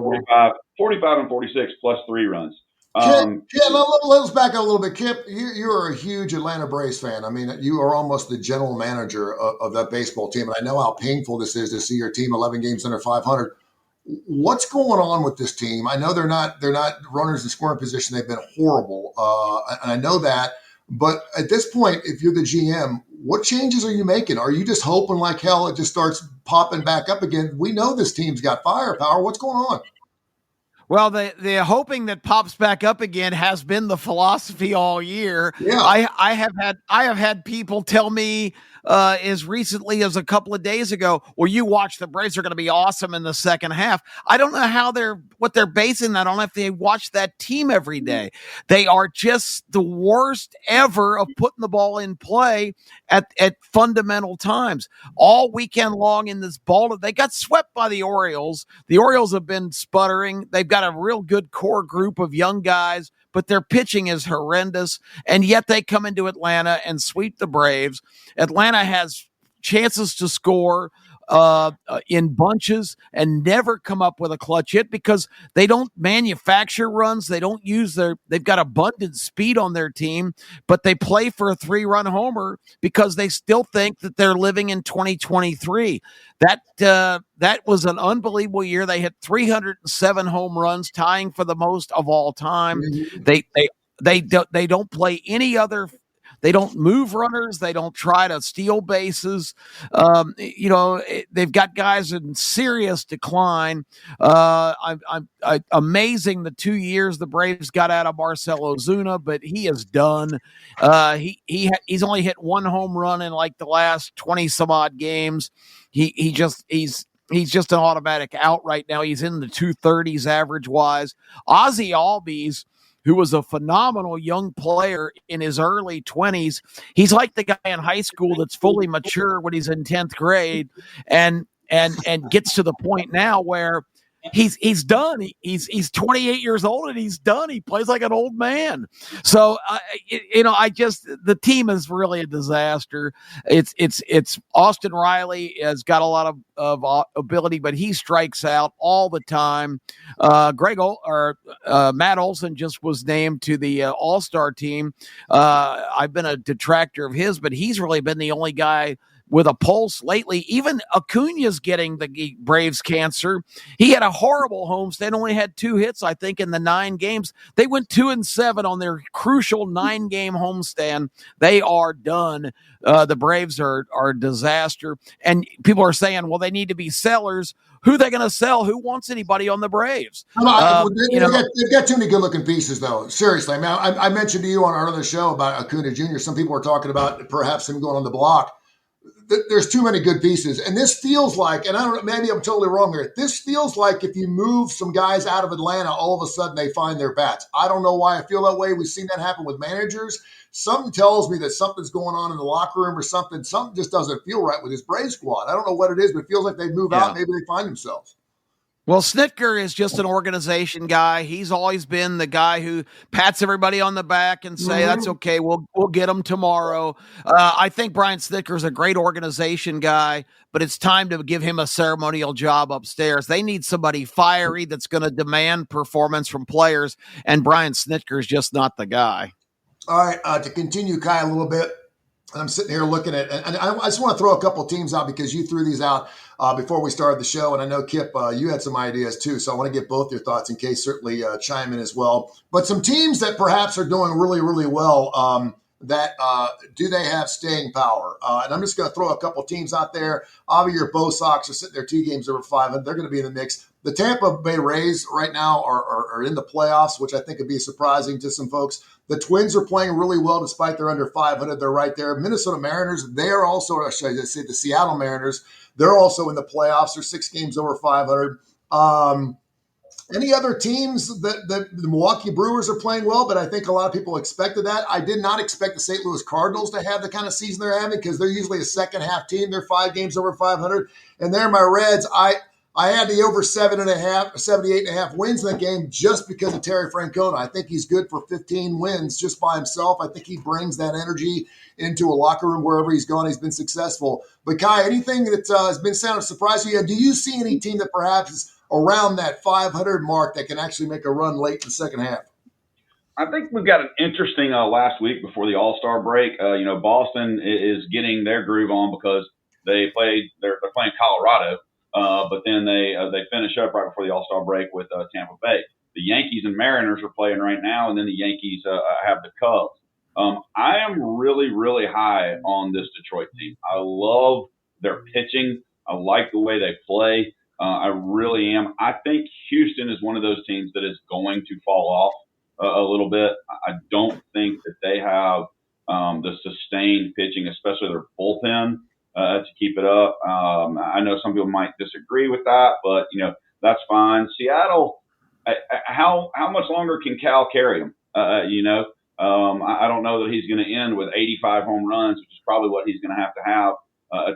45-46, plus 3 runs. Let's back up a little bit. Kip, you are a huge Atlanta Braves fan. I mean, you are almost the general manager of that baseball team, and I know how painful this is to see your team 11 games under 500. What's going on with this team? I know they're not runners in scoring position. They've been horrible, and I know that. But at this point, if you're the GM, what changes are you making? Are you just hoping like hell it just starts popping back up again? We know this team's got firepower. What's going on? Well, the hoping that pops back up again has been the philosophy all year. Yeah. I have had people tell me as recently as a couple of days ago, well, you watch, the Braves are going to be awesome in the second half. I don't know what they're basing that on if they watch that team every day. They are just the worst ever of putting the ball in play at fundamental times. All weekend long in this ball, they got swept by the Orioles. The Orioles have been sputtering. They've got a real good core group of young guys, but their pitching is horrendous, and yet they come into Atlanta and sweep the Braves. Atlanta has chances to score in bunches and never come up with a clutch hit because they don't manufacture runs. They don't use they've got abundant speed on their team, but they play for a 3-run homer because they still think that they're living in 2023. That was an unbelievable year. They hit 307 home runs, tying for the most of all time. Mm-hmm. They don't play any other. They don't move runners. They don't try to steal bases. They've got guys in serious decline. Amazing the 2 years the Braves got out of Marcell Ozuna, but he is done. He's only hit one home run in like the last 20 some odd games. He's just an automatic out right now. He's in the 230s average wise. Ozzie Albies, who was a phenomenal young player in his early 20s. He's like the guy in high school that's fully mature when he's in 10th grade and gets to the point now where he's done. He's 28 years old and he's done. He plays like an old man. So the team is really a disaster. It's Austin Riley has got a lot of ability, but he strikes out all the time. Matt Olson just was named to the All-Star team. I've been a detractor of his, but he's really been the only guy with a pulse lately. Even Acuna's getting the Braves cancer. He had a horrible homestand, only had 2 hits, I think, in the 9 games. They went 2-7 on their crucial 9-game homestand. They are done. The Braves are a disaster. And people are saying, well, they need to be sellers. Who are they going to sell? Who wants anybody on the Braves? They've got too many good-looking pieces, though. Seriously. I mean, I mentioned to you on our other show about Acuna Jr. Some people were talking about perhaps him going on the block. There's too many good pieces. And this feels like, and I don't know, maybe I'm totally wrong here. This feels like if you move some guys out of Atlanta, all of a sudden they find their bats. I don't know why I feel that way. We've seen that happen with managers. Something tells me that something's going on in the locker room or something. Something just doesn't feel right with this Brave squad. I don't know what it is, but it feels like they move out. Maybe they find themselves. Well, Snitker is just an organization guy. He's always been the guy who pats everybody on the back and say, that's okay, we'll get them tomorrow. I think Brian Snitker is a great organization guy, but it's time to give him a ceremonial job upstairs. They need somebody fiery that's going to demand performance from players, and Brian Snitker is just not the guy. All right, to continue, Kai, a little bit. I'm sitting here looking at, and I just want to throw a couple teams out because you threw these out before we started the show. And I know, Kip, you had some ideas too. So I want to get both your thoughts in case, certainly chime in as well. But some teams that perhaps are doing really, really well, do they have staying power? And I'm just going to throw a couple teams out there. Obviously, your Bo Sox are sitting there 2 games over 500. They're going to be in the mix. The Tampa Bay Rays right now are in the playoffs, which I think would be surprising to some folks. The Twins are playing really well despite they're under 500. They're right there. Minnesota Mariners, they're also, or should I say the Seattle Mariners, they're also in the playoffs. They're 6 games over 500. Any other teams that the Milwaukee Brewers are playing well, but I think a lot of people expected that. I did not expect the St. Louis Cardinals to have the kind of season they're having because they're usually a second-half team. They're 5 games over 500. And they're my Reds. I had the over 78.5 wins in that game just because of Terry Francona. I think he's good for 15 wins just by himself. I think he brings that energy into a locker room wherever he's gone. He's been successful. But Kai, anything that has been sounding surprising you? Do you see any team that perhaps is around that 500 mark that can actually make a run late in the second half? I think we've got an interesting last week before the All-Star break. Boston is getting their groove on because they're playing Colorado. But then they finish up right before the All-Star break with Tampa Bay. The Yankees and Mariners are playing right now, and then the Yankees have the Cubs. I am really, really high on this Detroit team. I love their pitching. I like the way they play. I really am. I think Houston is one of those teams that is going to fall off a little bit. I don't think that they have the sustained pitching, especially their bullpen, to keep it up. I know some people might disagree with that, but that's fine. Seattle, how much longer can Cal carry them? I don't know that he's going to end with 85 home runs, which is probably what he's going to have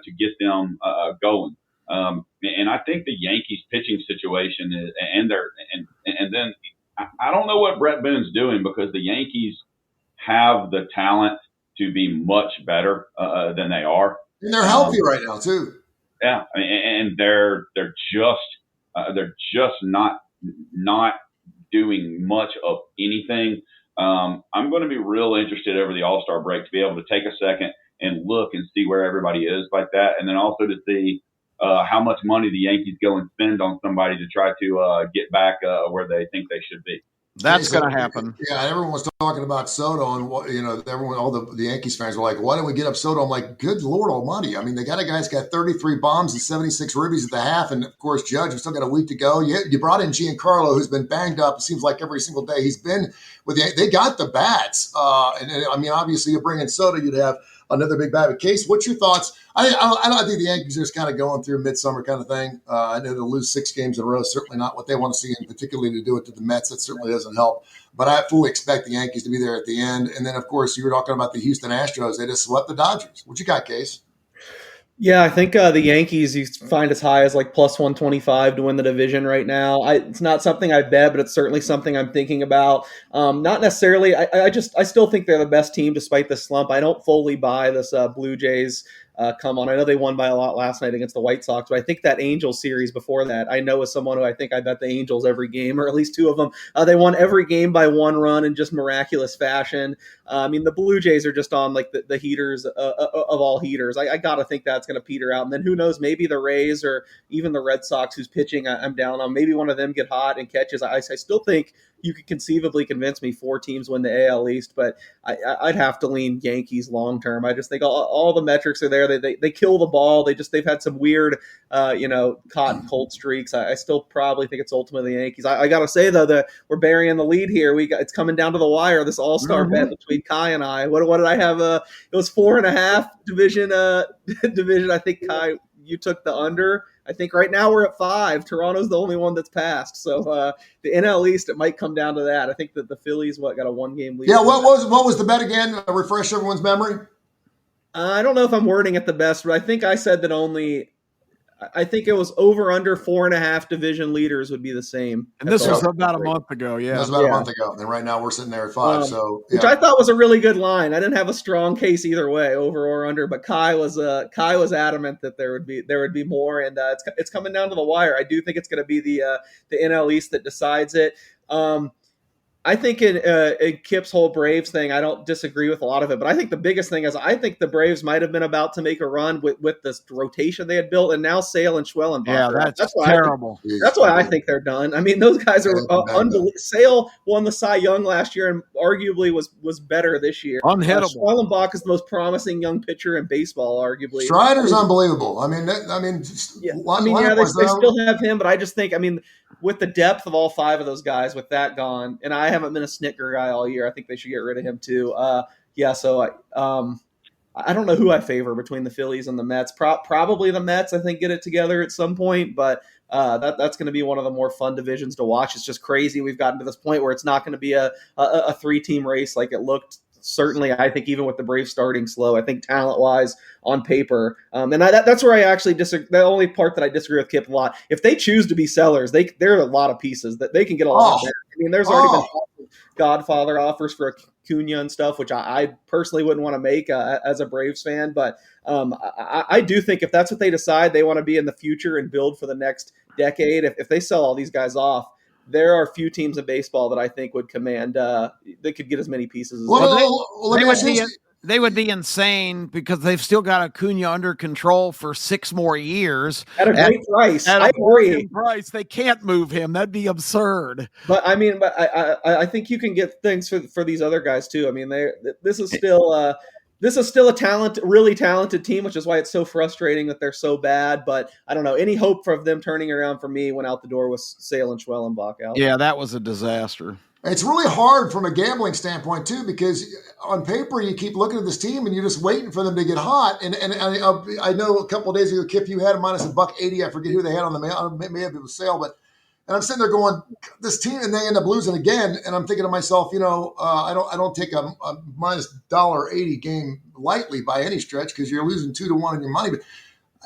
to get them going. And I think the Yankees pitching situation is, and then I don't know what Brett Boone's doing because the Yankees have the talent to be much better than they are. And they're healthy right now too. Yeah, and they're just not doing much of anything. I'm going to be real interested over the All-Star break to be able to take a second and look and see where everybody is like that, and then also to see how much money the Yankees go and spend on somebody to try to get back where they think they should be. That's going to happen. Yeah, everyone was talking about Soto, and all the Yankees fans were like, "Why didn't we get up Soto?" I'm like, "Good Lord Almighty!" I mean, they got a guy who's got 33 bombs and 76 ribbies at the half, and of course, Judge. We still got a week to go. You brought in Giancarlo, who's been banged up. It seems like every single day he's been with they got the bats, and I mean, obviously, you bring in Soto, you'd have another big bat. But Case, what's your thoughts? I don't think the Yankees are just kind of going through a midsummer kind of thing. I know to lose 6 games in a row is certainly not what they want to see, and particularly to do it to the Mets, that certainly doesn't help. But I fully expect the Yankees to be there at the end. And then, of course, you were talking about the Houston Astros. They just swept the Dodgers. What you got, Case? Yeah, I think the Yankees you find as high as like plus 125 to win the division right now. It's not something I bet, but it's certainly something I'm thinking about. Not necessarily. I still think they're the best team despite the slump. I don't fully buy this Blue Jays come on. I know they won by a lot last night against the White Sox, but I think that Angels series before that, I know as someone who I bet the Angels every game, or at least 2 of them. They won every game by 1 run in just miraculous fashion. I mean, the Blue Jays are just on like the heaters of all heaters. I got to think that's going to peter out. And then who knows, maybe the Rays or even the Red Sox, who's pitching, I'm down on. Maybe one of them get hot and catches. I still think you could conceivably convince me 4 teams win the AL East, but I'd have to lean Yankees long term. I just think all the metrics are there. They kill the ball. They've had some weird, hot and cold streaks. I still probably think it's ultimately the Yankees. I got to say though that we're burying the lead here. It's coming down to the wire. This all-star bet between Kai and I. What did I have? It was 4.5 division. I think Kai, you took the under. I think right now we're at 5. Toronto's the only one that's passed. So the NL East, it might come down to that. I think that the Phillies got a 1-game lead. Yeah, what was the bet again? Refresh everyone's memory. I don't know if I'm wording it the best, but I think I said that I think it was over under 4.5 division leaders would be the same. And this was about a month ago. Yeah. It was about a month ago. And right now we're sitting there at 5. Which I thought was a really good line. I didn't have a strong case either way, over or under, but Kai was adamant that there would be more. And it's coming down to the wire. I do think it's going to be the NL East that decides it. I think in Kip's whole Braves thing, I don't disagree with a lot of it, but I think the biggest thing is I think the Braves might have been about to make a run with this rotation they had built, and now Sale and Schwellenbach. Yeah, that's terrible. That's why I think they're done. I mean, those guys are unbelievable. Sale won the Cy Young last year and arguably was better this year. Unhittable. Schwellenbach is the most promising young pitcher in baseball, arguably. Strider's unbelievable. They still have him, but I just think, with the depth of all 5 of those guys, with that gone, and I haven't been a Snicker guy all year. I think they should get rid of him too. So I don't know who I favor between the Phillies and the Mets. Probably the Mets, I think, get it together at some point, but that's going to be one of the more fun divisions to watch. It's just crazy. We've gotten to this point where it's not going to be a 3-team race like it looked. Certainly, I think even with the Braves starting slow, I think talent-wise on paper, that's where I actually disagree. The only part that I disagree with Kip a lot, if they choose to be sellers, there are a lot of pieces that they can get a lot better. There's already been Godfather offers for Acuna and stuff, which I personally wouldn't want to make as a Braves fan. But I do think if that's what they decide, they want to be in the future and build for the next decade. If they sell all these guys off, there are few teams in baseball that I think would command. They could get as many pieces as they would be insane because they've still got Acuna under control for 6 more years at a great price. I agree. Price, they can't move him. That'd be absurd. But I think you can get things for these other guys too. This is still a really talented team, which is why it's so frustrating that they're so bad. But I don't know. Any hope for them turning around for me went out the door with Sale and Schwellenbach out. Yeah, that was a disaster. It's really hard from a gambling standpoint, too, because on paper, you keep looking at this team and you're just waiting for them to get hot. And I know a couple of days ago, Kip, you had them minus $1.80. I forget who they had on the mail. Maybe it was Sale, but and I'm sitting there going, this team, and they end up losing again. And I'm thinking to myself, I don't take a minus $1.80 game lightly by any stretch because you're losing 2-1 on your money. But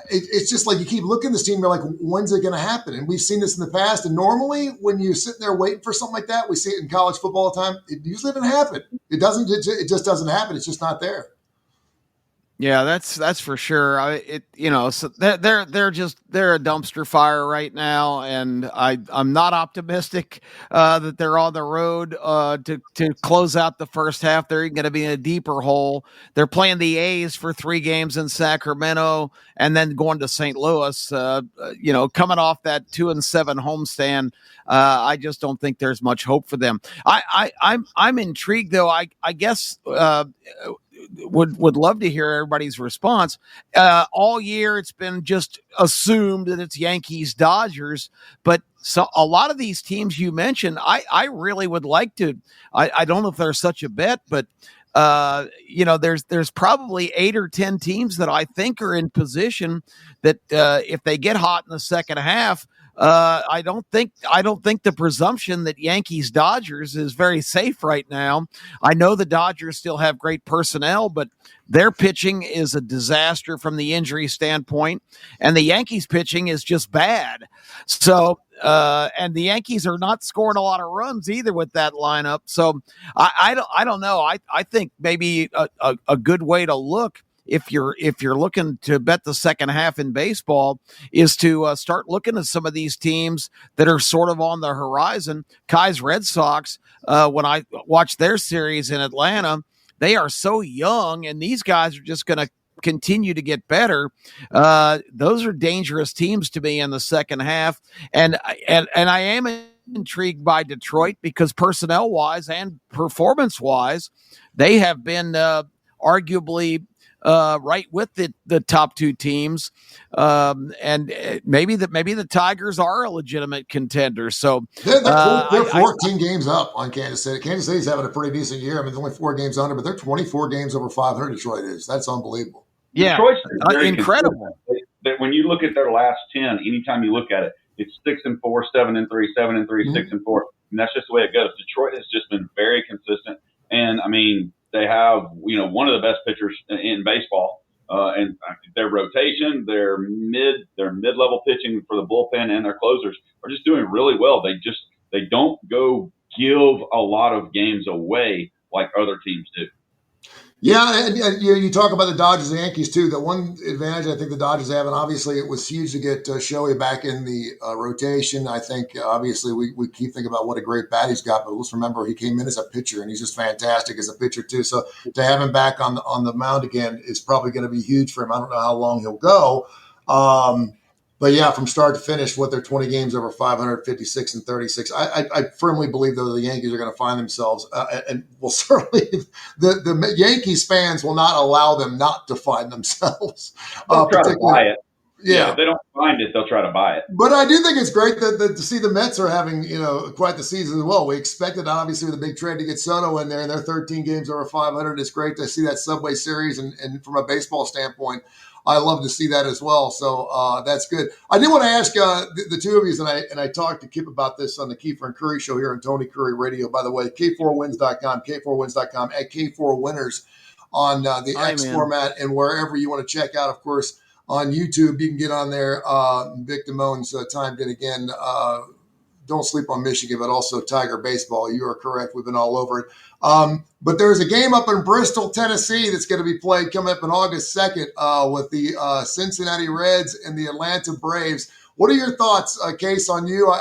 it's just like you keep looking at this team, you're like, when's it going to happen? And we've seen this in the past. And normally when you're sitting there waiting for something like that, we see it in college football all the time. It usually doesn't happen. It just doesn't happen. It's just not there. Yeah, that's for sure. So they're they're a dumpster fire right now, and I'm not optimistic that they're on the road to close out the first half. They're going to be in a deeper hole. They're playing the A's for 3 games in Sacramento, and then going to St. Louis. Coming off that 2-7 homestand, I just don't think there's much hope for them. I'm intrigued though. I guess. Would love to hear everybody's response. All year, it's been just assumed that it's Yankees, Dodgers, but so a lot of these teams you mentioned, I really would like to. I don't know if there's such a bet, but there's probably 8 or 10 teams that I think are in position that if they get hot in the second half. I don't think the presumption that Yankees Dodgers is very safe right now. I know the Dodgers still have great personnel, but their pitching is a disaster from the injury standpoint, and the Yankees pitching is just bad. So, and the Yankees are not scoring a lot of runs either with that lineup. So I don't know. I think maybe a good way to look if you're looking to bet the second half in baseball is to start looking at some of these teams that are sort of on the horizon. Kai's Red Sox, when I watch their series in Atlanta, they are so young, and these guys are just going to continue to get better. Those are dangerous teams to me in the second half, and I am intrigued by Detroit because personnel wise and performance wise, they have been arguably right with the top 2 teams, and maybe the Tigers are a legitimate contender. So they're 14 games up on Kansas City. Kansas City's having a pretty decent year. I mean, it's only 4 games under, but they're 24 games over 500. Detroit is. That's unbelievable. Yeah, Detroit's incredible. When you look at their last 10, anytime you look at it, it's 6-4, 7-3, 7-3, 6-4, and that's just the way it goes. Detroit has just been very consistent, and I mean, they have one of the best pitchers in baseball, and their rotation, their mid-level pitching for the bullpen and their closers are just doing really well. They don't go give a lot of games away like other teams do. Yeah, and you talk about the Dodgers and Yankees too. The one advantage I think the Dodgers have, and obviously it was huge to get Shohei back in the rotation. I think obviously we keep thinking about what a great bat he's got, but let's remember he came in as a pitcher and he's just fantastic as a pitcher too. So to have him back on the mound again is probably going to be huge for him. I don't know how long he'll go. But yeah, from start to finish, what they're 20 games over 556 and 36. I firmly believe though the Yankees are going to find themselves, and will certainly the Yankees fans will not allow them not to find themselves. They'll try to buy it. Yeah, if they don't find it, they'll try to buy it. But I do think it's great that to see the Mets are having quite the season as well. We expected obviously with the big trade to get Soto in there, and they're 13 games over 500. It's great to see that Subway Series, and from a baseball standpoint, I love to see that as well. So that's good. I did want to ask the two of you, and I talked to Kip about this on the Keefer and Kurre show here on Tony Kurre Radio. By the way, K4Wins.com, K4Wins.com, at K4Winners on the X format, and wherever you want to check out, of course, on YouTube, you can get on there. Vic Damone's timed in again. Don't sleep on Michigan, but also Tiger baseball. You are correct. We've been all over it. But there's a game up in Bristol, Tennessee that's going to be played coming up on August 2nd with the Cincinnati Reds and the Atlanta Braves. What are your thoughts, Case, on you?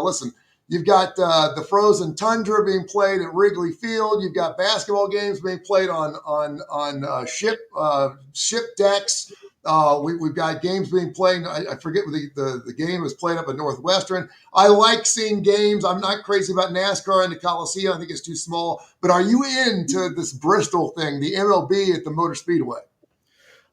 Listen, you've got the frozen tundra being played at Wrigley Field. You've got basketball games being played on ship decks. We've got games being played. I forget what the game was played up at Northwestern. I like seeing games. I'm not crazy about NASCAR in the Coliseum. I think it's too small. But are you into this Bristol thing, the MLB at the Motor Speedway?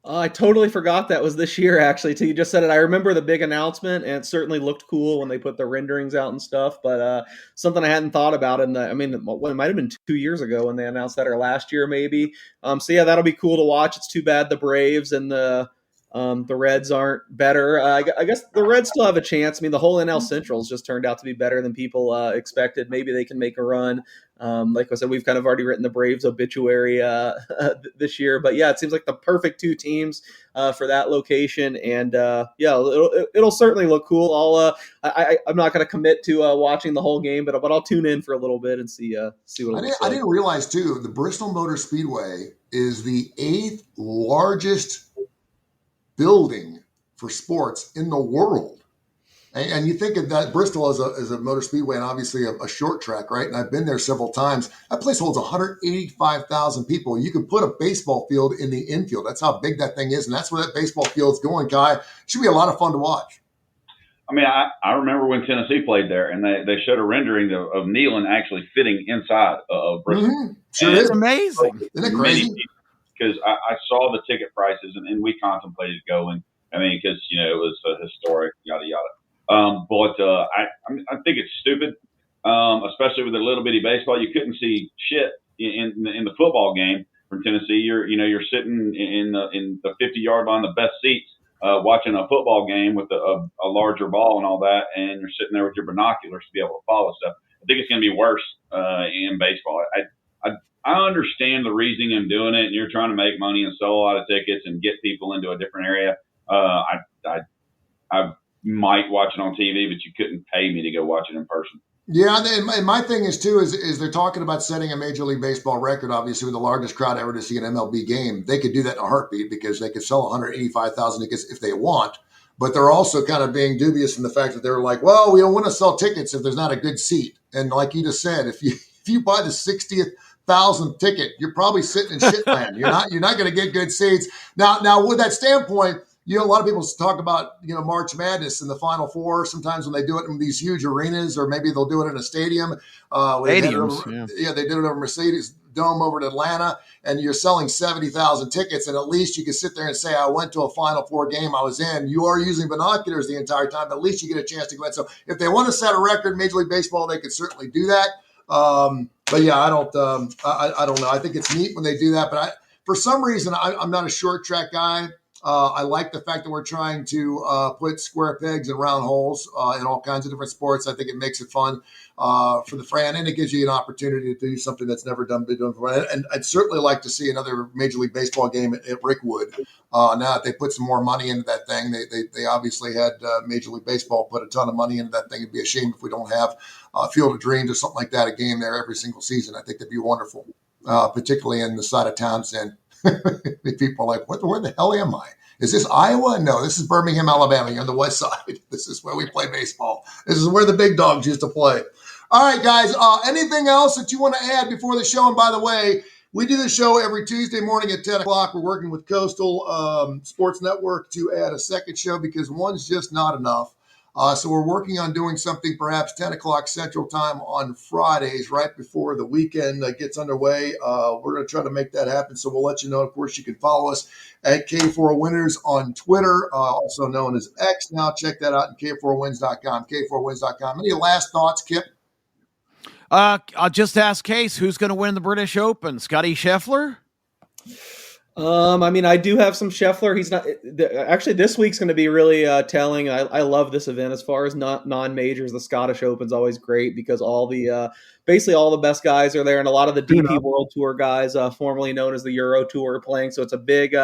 I totally forgot that was this year, actually, till you just said it. I remember the big announcement, and it certainly looked cool when they put the renderings out and stuff, but something I hadn't thought about it might have been 2 years ago when they announced that, or last year maybe. So yeah, that'll be cool to watch. It's too bad the Braves and the Reds aren't better. I guess the Reds still have a chance. I mean, the whole NL Central's just turned out to be better than people expected. Maybe they can make a run. Like I said, we've kind of already written the Braves obituary this year, but yeah, it seems like the perfect two teams for that location, and it'll certainly look cool. I'm not going to commit to watching the whole game, but I'll tune in for a little bit and see what it looks like. I didn't realize too, the Bristol Motor Speedway is the 8th largest building for sports in the world. And you think of that, Bristol as a motor speedway and obviously a short track, right? And I've been there several times. That place holds 185,000 people. You can put a baseball field in the infield. That's how big that thing is. And that's where that baseball field's going, Kai. Should be a lot of fun to watch. I mean, I remember when Tennessee played there, and they showed a rendering of Neyland actually fitting inside of Bristol. Mm-hmm. Sure, it's amazing. Isn't it crazy? Because I saw the ticket prices, and we contemplated going. I mean, because it was historic, yada yada. But I think it's stupid, especially with the little bitty baseball. You couldn't see shit in the football game from Tennessee. You're sitting in the 50-yard line, the best seats, watching a football game with a larger ball and all that, and you're sitting there with your binoculars to be able to follow stuff. I think it's going to be worse in baseball. I understand the reasoning in doing it, and you're trying to make money and sell a lot of tickets and get people into a different area. I might watch it on TV, but you couldn't pay me to go watch it in person. Yeah, and my thing is too is they're talking about setting a Major League Baseball record, obviously with the largest crowd ever to see an MLB game. They could do that in a heartbeat because they could sell 185,000 tickets if they want. But they're also kind of being dubious in the fact that they're like, well, we don't want to sell tickets if there's not a good seat. And like you just said, if you buy the 60,000th ticket, you're probably sitting in shit land. You're not going to get good seats. Now with that standpoint, a lot of people talk about, March Madness in the Final Four. Sometimes when they do it in these huge arenas, or maybe they'll do it in a stadium. They did it over Mercedes Dome over in Atlanta, and you're selling 70,000 tickets. And at least you can sit there and say, I went to a Final Four game I was in. You are using binoculars the entire time, but at least you get a chance to go in. So if they want to set a record in Major League Baseball, they could certainly do that. But yeah, I don't know. I think it's neat when they do that, but for some reason, I'm not a short track guy. I like the fact that we're trying to put square pegs in round holes in all kinds of different sports. I think it makes it fun for the fan, and it gives you an opportunity to do something that's never been done before. And I'd certainly like to see another Major League Baseball game at Rickwood. Now that they put some more money into that thing, they obviously had Major League Baseball put a ton of money into that thing. It'd be a shame if we don't have Field of Dreams or something like that, a game there every single season. I think that'd be wonderful, particularly in the side of Townsend. People are like, where the hell am I? Is this Iowa? No, this is Birmingham, Alabama. You're on the west side. This is where we play baseball. This is where the big dogs used to play. All right, guys, anything else that you want to add before the show? And by the way, we do the show every Tuesday morning at 10 o'clock. We're working with Coastal Sports Network to add a second show because one's just not enough. So we're working on doing something perhaps 10 o'clock Central Time on Fridays, right before the weekend gets underway. We're going to try to make that happen. So we'll let you know. Of course, you can follow us at K4Winners on Twitter, also known as X. Now check that out at K4Wins.com, K4Wins.com. Any last thoughts, Kip? I'll just ask Case, who's going to win the British Open? Scotty Scheffler? I mean, I do have some Scheffler. He's not actually. This week's going to be really telling. I love this event as far as non-majors. The Scottish Open's always great because basically all the best guys are there, and a lot of the DP World Tour guys, formerly known as the Euro Tour, are playing. So it's a big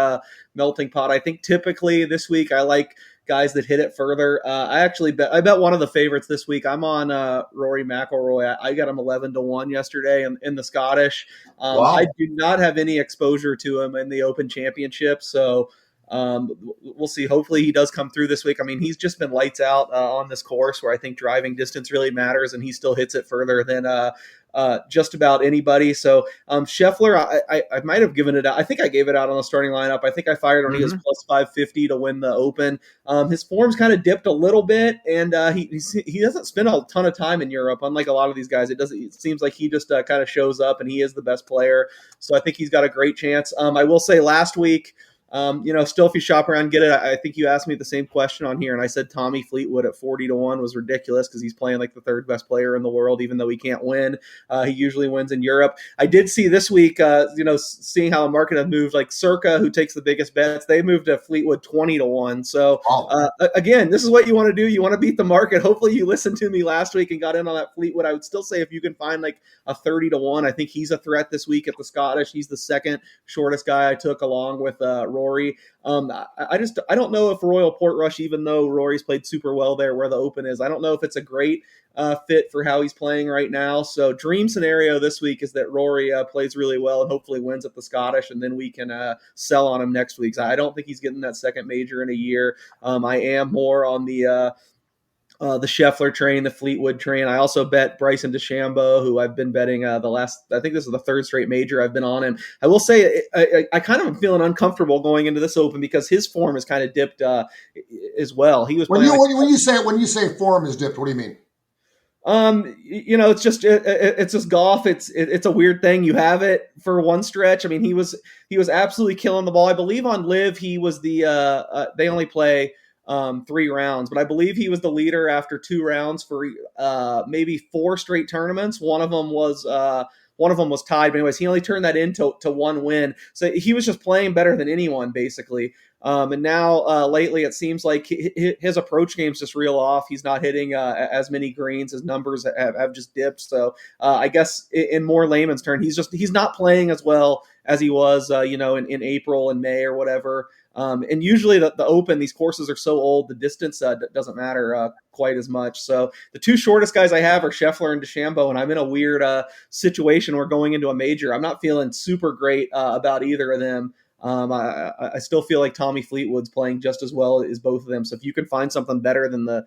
melting pot. I think typically this week I like guys that hit it further. I bet one of the favorites this week. I'm on Rory McIlroy. I got him 11-1 yesterday in the Scottish. Wow. I do not have any exposure to him in the Open Championship, so we'll see. Hopefully he does come through this week. I mean, he's just been lights out on this course where I think driving distance really matters, and he still hits it further than just about anybody. So Scheffler, I might have given it out. I think I gave it out on the starting lineup. I think I fired when he was plus 550 to win the Open. His form's kind of dipped a little bit, and he doesn't spend a ton of time in Europe. Unlike a lot of these guys, it seems like he just kind of shows up, and he is the best player. So I think he's got a great chance. I will say last week, Still, if you shop around, get it. I think you asked me the same question on here, and I said Tommy Fleetwood at 40-1 was ridiculous because he's playing like the third best player in the world, even though he can't win. He usually wins in Europe. I did see this week, seeing how the market have moved, like Circa, who takes the biggest bets, they moved to Fleetwood 20-1. So again, this is what you want to do. You want to beat the market. Hopefully you listened to me last week and got in on that Fleetwood. I would still say if you can find like a 30-1, I think he's a threat this week at the Scottish. He's the second shortest guy I took along with Rory. I don't know if Royal Portrush, even though Rory's played super well there where the Open is, I don't know if it's a great fit for how he's playing right now. So dream scenario this week is that Rory plays really well and hopefully wins at the Scottish, and then we can sell on him next week. So I don't think he's getting that second major in a year. I am more on the Scheffler train, the Fleetwood train. I also bet Bryson DeChambeau, who I've been betting I think this is the third straight major I've been on. And I will say, I kind of am feeling uncomfortable going into this Open because his form has kind of dipped as well. He was when you say form is dipped, what do you mean? It's just golf. It's a weird thing. You have it for one stretch. I mean, he was absolutely killing the ball. I believe on Live, he was they only play 3 rounds, but I believe he was the leader after 2 rounds for maybe 4 straight tournaments. One of them was tied, but anyways, he only turned that into 1 win. So he was just playing better than anyone, basically. And now lately, it seems like his approach game's just real off. He's not hitting as many greens. His numbers have just dipped. So I guess in more layman's term, he's not playing as well as he was, in April and May or whatever. And usually the Open, these courses are so old, the distance doesn't matter quite as much. So the 2 shortest guys I have are Scheffler and DeChambeau, and I'm in a weird situation where going into a major, I'm not feeling super great about either of them. I still feel like Tommy Fleetwood's playing just as well as both of them. So if you can find something better than the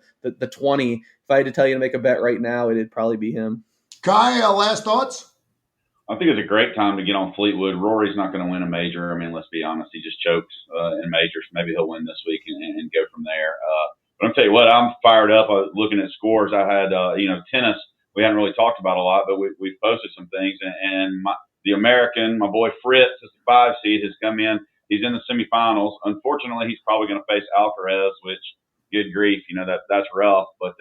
20, if I had to tell you to make a bet right now, it'd probably be him. Kai, last thoughts? I think it's a great time to get on Fleetwood. Rory's not going to win a major. I mean, let's be honest. He just chokes in majors. Maybe he'll win this week and go from there. But I'll tell you what, I'm fired up. Looking at scores, I had, tennis. We hadn't really talked about a lot, but we've posted some things. And the American, my boy Fritz, is the 5 seed, has come in. He's in the semifinals. Unfortunately, he's probably going to face Alcaraz, which, good grief, that's rough. But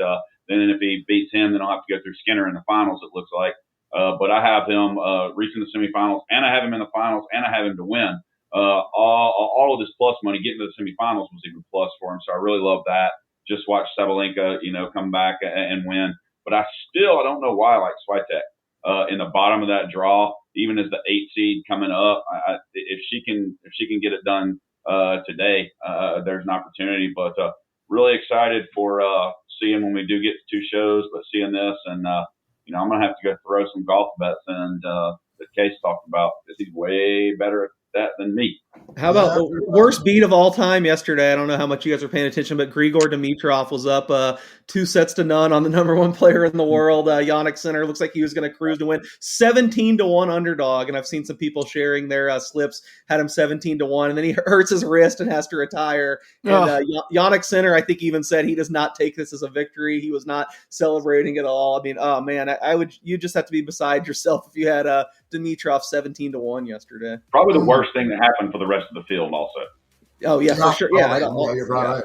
then if he beats him, then I'll have to go through Skinner in the finals, it looks like. But I have him reaching the semifinals, and I have him in the finals, and I have him to win. All of this plus money, getting to the semifinals was even plus for him. So I really love that. Just watch Sabalenka, come back and win. But I don't know why I like Swiatek in the bottom of that draw, even as the 8 seed coming up. If she can get it done today, there's an opportunity. But really excited for seeing when we do get to 2 shows, but seeing this and. I'm going to have to go throw some golf bets and that Case talked about because he's way better at that than me. How about the worst beat of all time yesterday? I don't know how much you guys are paying attention, but Grigor Dimitrov was up 2-0 on the number 1 player in the world. Yannick Sinner looks like he was going to cruise to win. 17-1 underdog, and I've seen some people sharing their slips, had him 17-1, and then he hurts his wrist and has to retire. And Yannick Sinner, I think, even said he does not take this as a victory. He was not celebrating at all. I mean, oh man, you just have to be beside yourself if you had Dimitrov 17-1 yesterday. Probably the worst thing that happened for the rest of the field also. Oh, yeah, for sure. Yeah, you're right.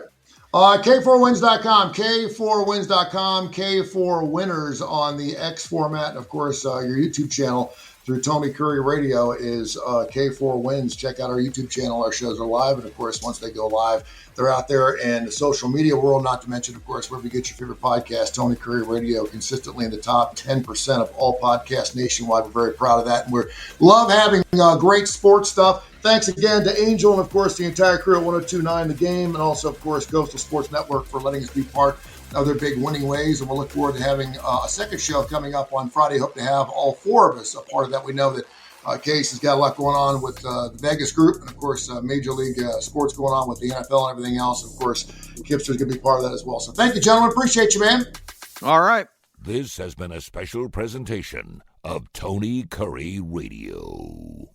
K4Wins.com, K4Wins.com, K4Winners on the X format. And of course, your YouTube channel through Tony Kurre Radio is K4Wins. Check out our YouTube channel. Our shows are live. And of course, once they go live, they're out there in the social media world, not to mention, of course, wherever you get your favorite podcast. Tony Kurre Radio consistently in the top 10% of all podcasts nationwide. We're very proud of that. And we love having great sports stuff. Thanks again to Angel and, of course, the entire crew at 102.9 The Game, and also, of course, Coastal Sports Network for letting us be part of their big winning ways. And we'll look forward to having a second show coming up on Friday. Hope to have all 4 of us a part of that. We know that Case has got a lot going on with the Vegas group, and, of course, Major League sports going on with the NFL and everything else. Of course, Kipster's going to be part of that as well. So thank you, gentlemen. Appreciate you, man. All right. This has been a special presentation of Tony Kurre Radio.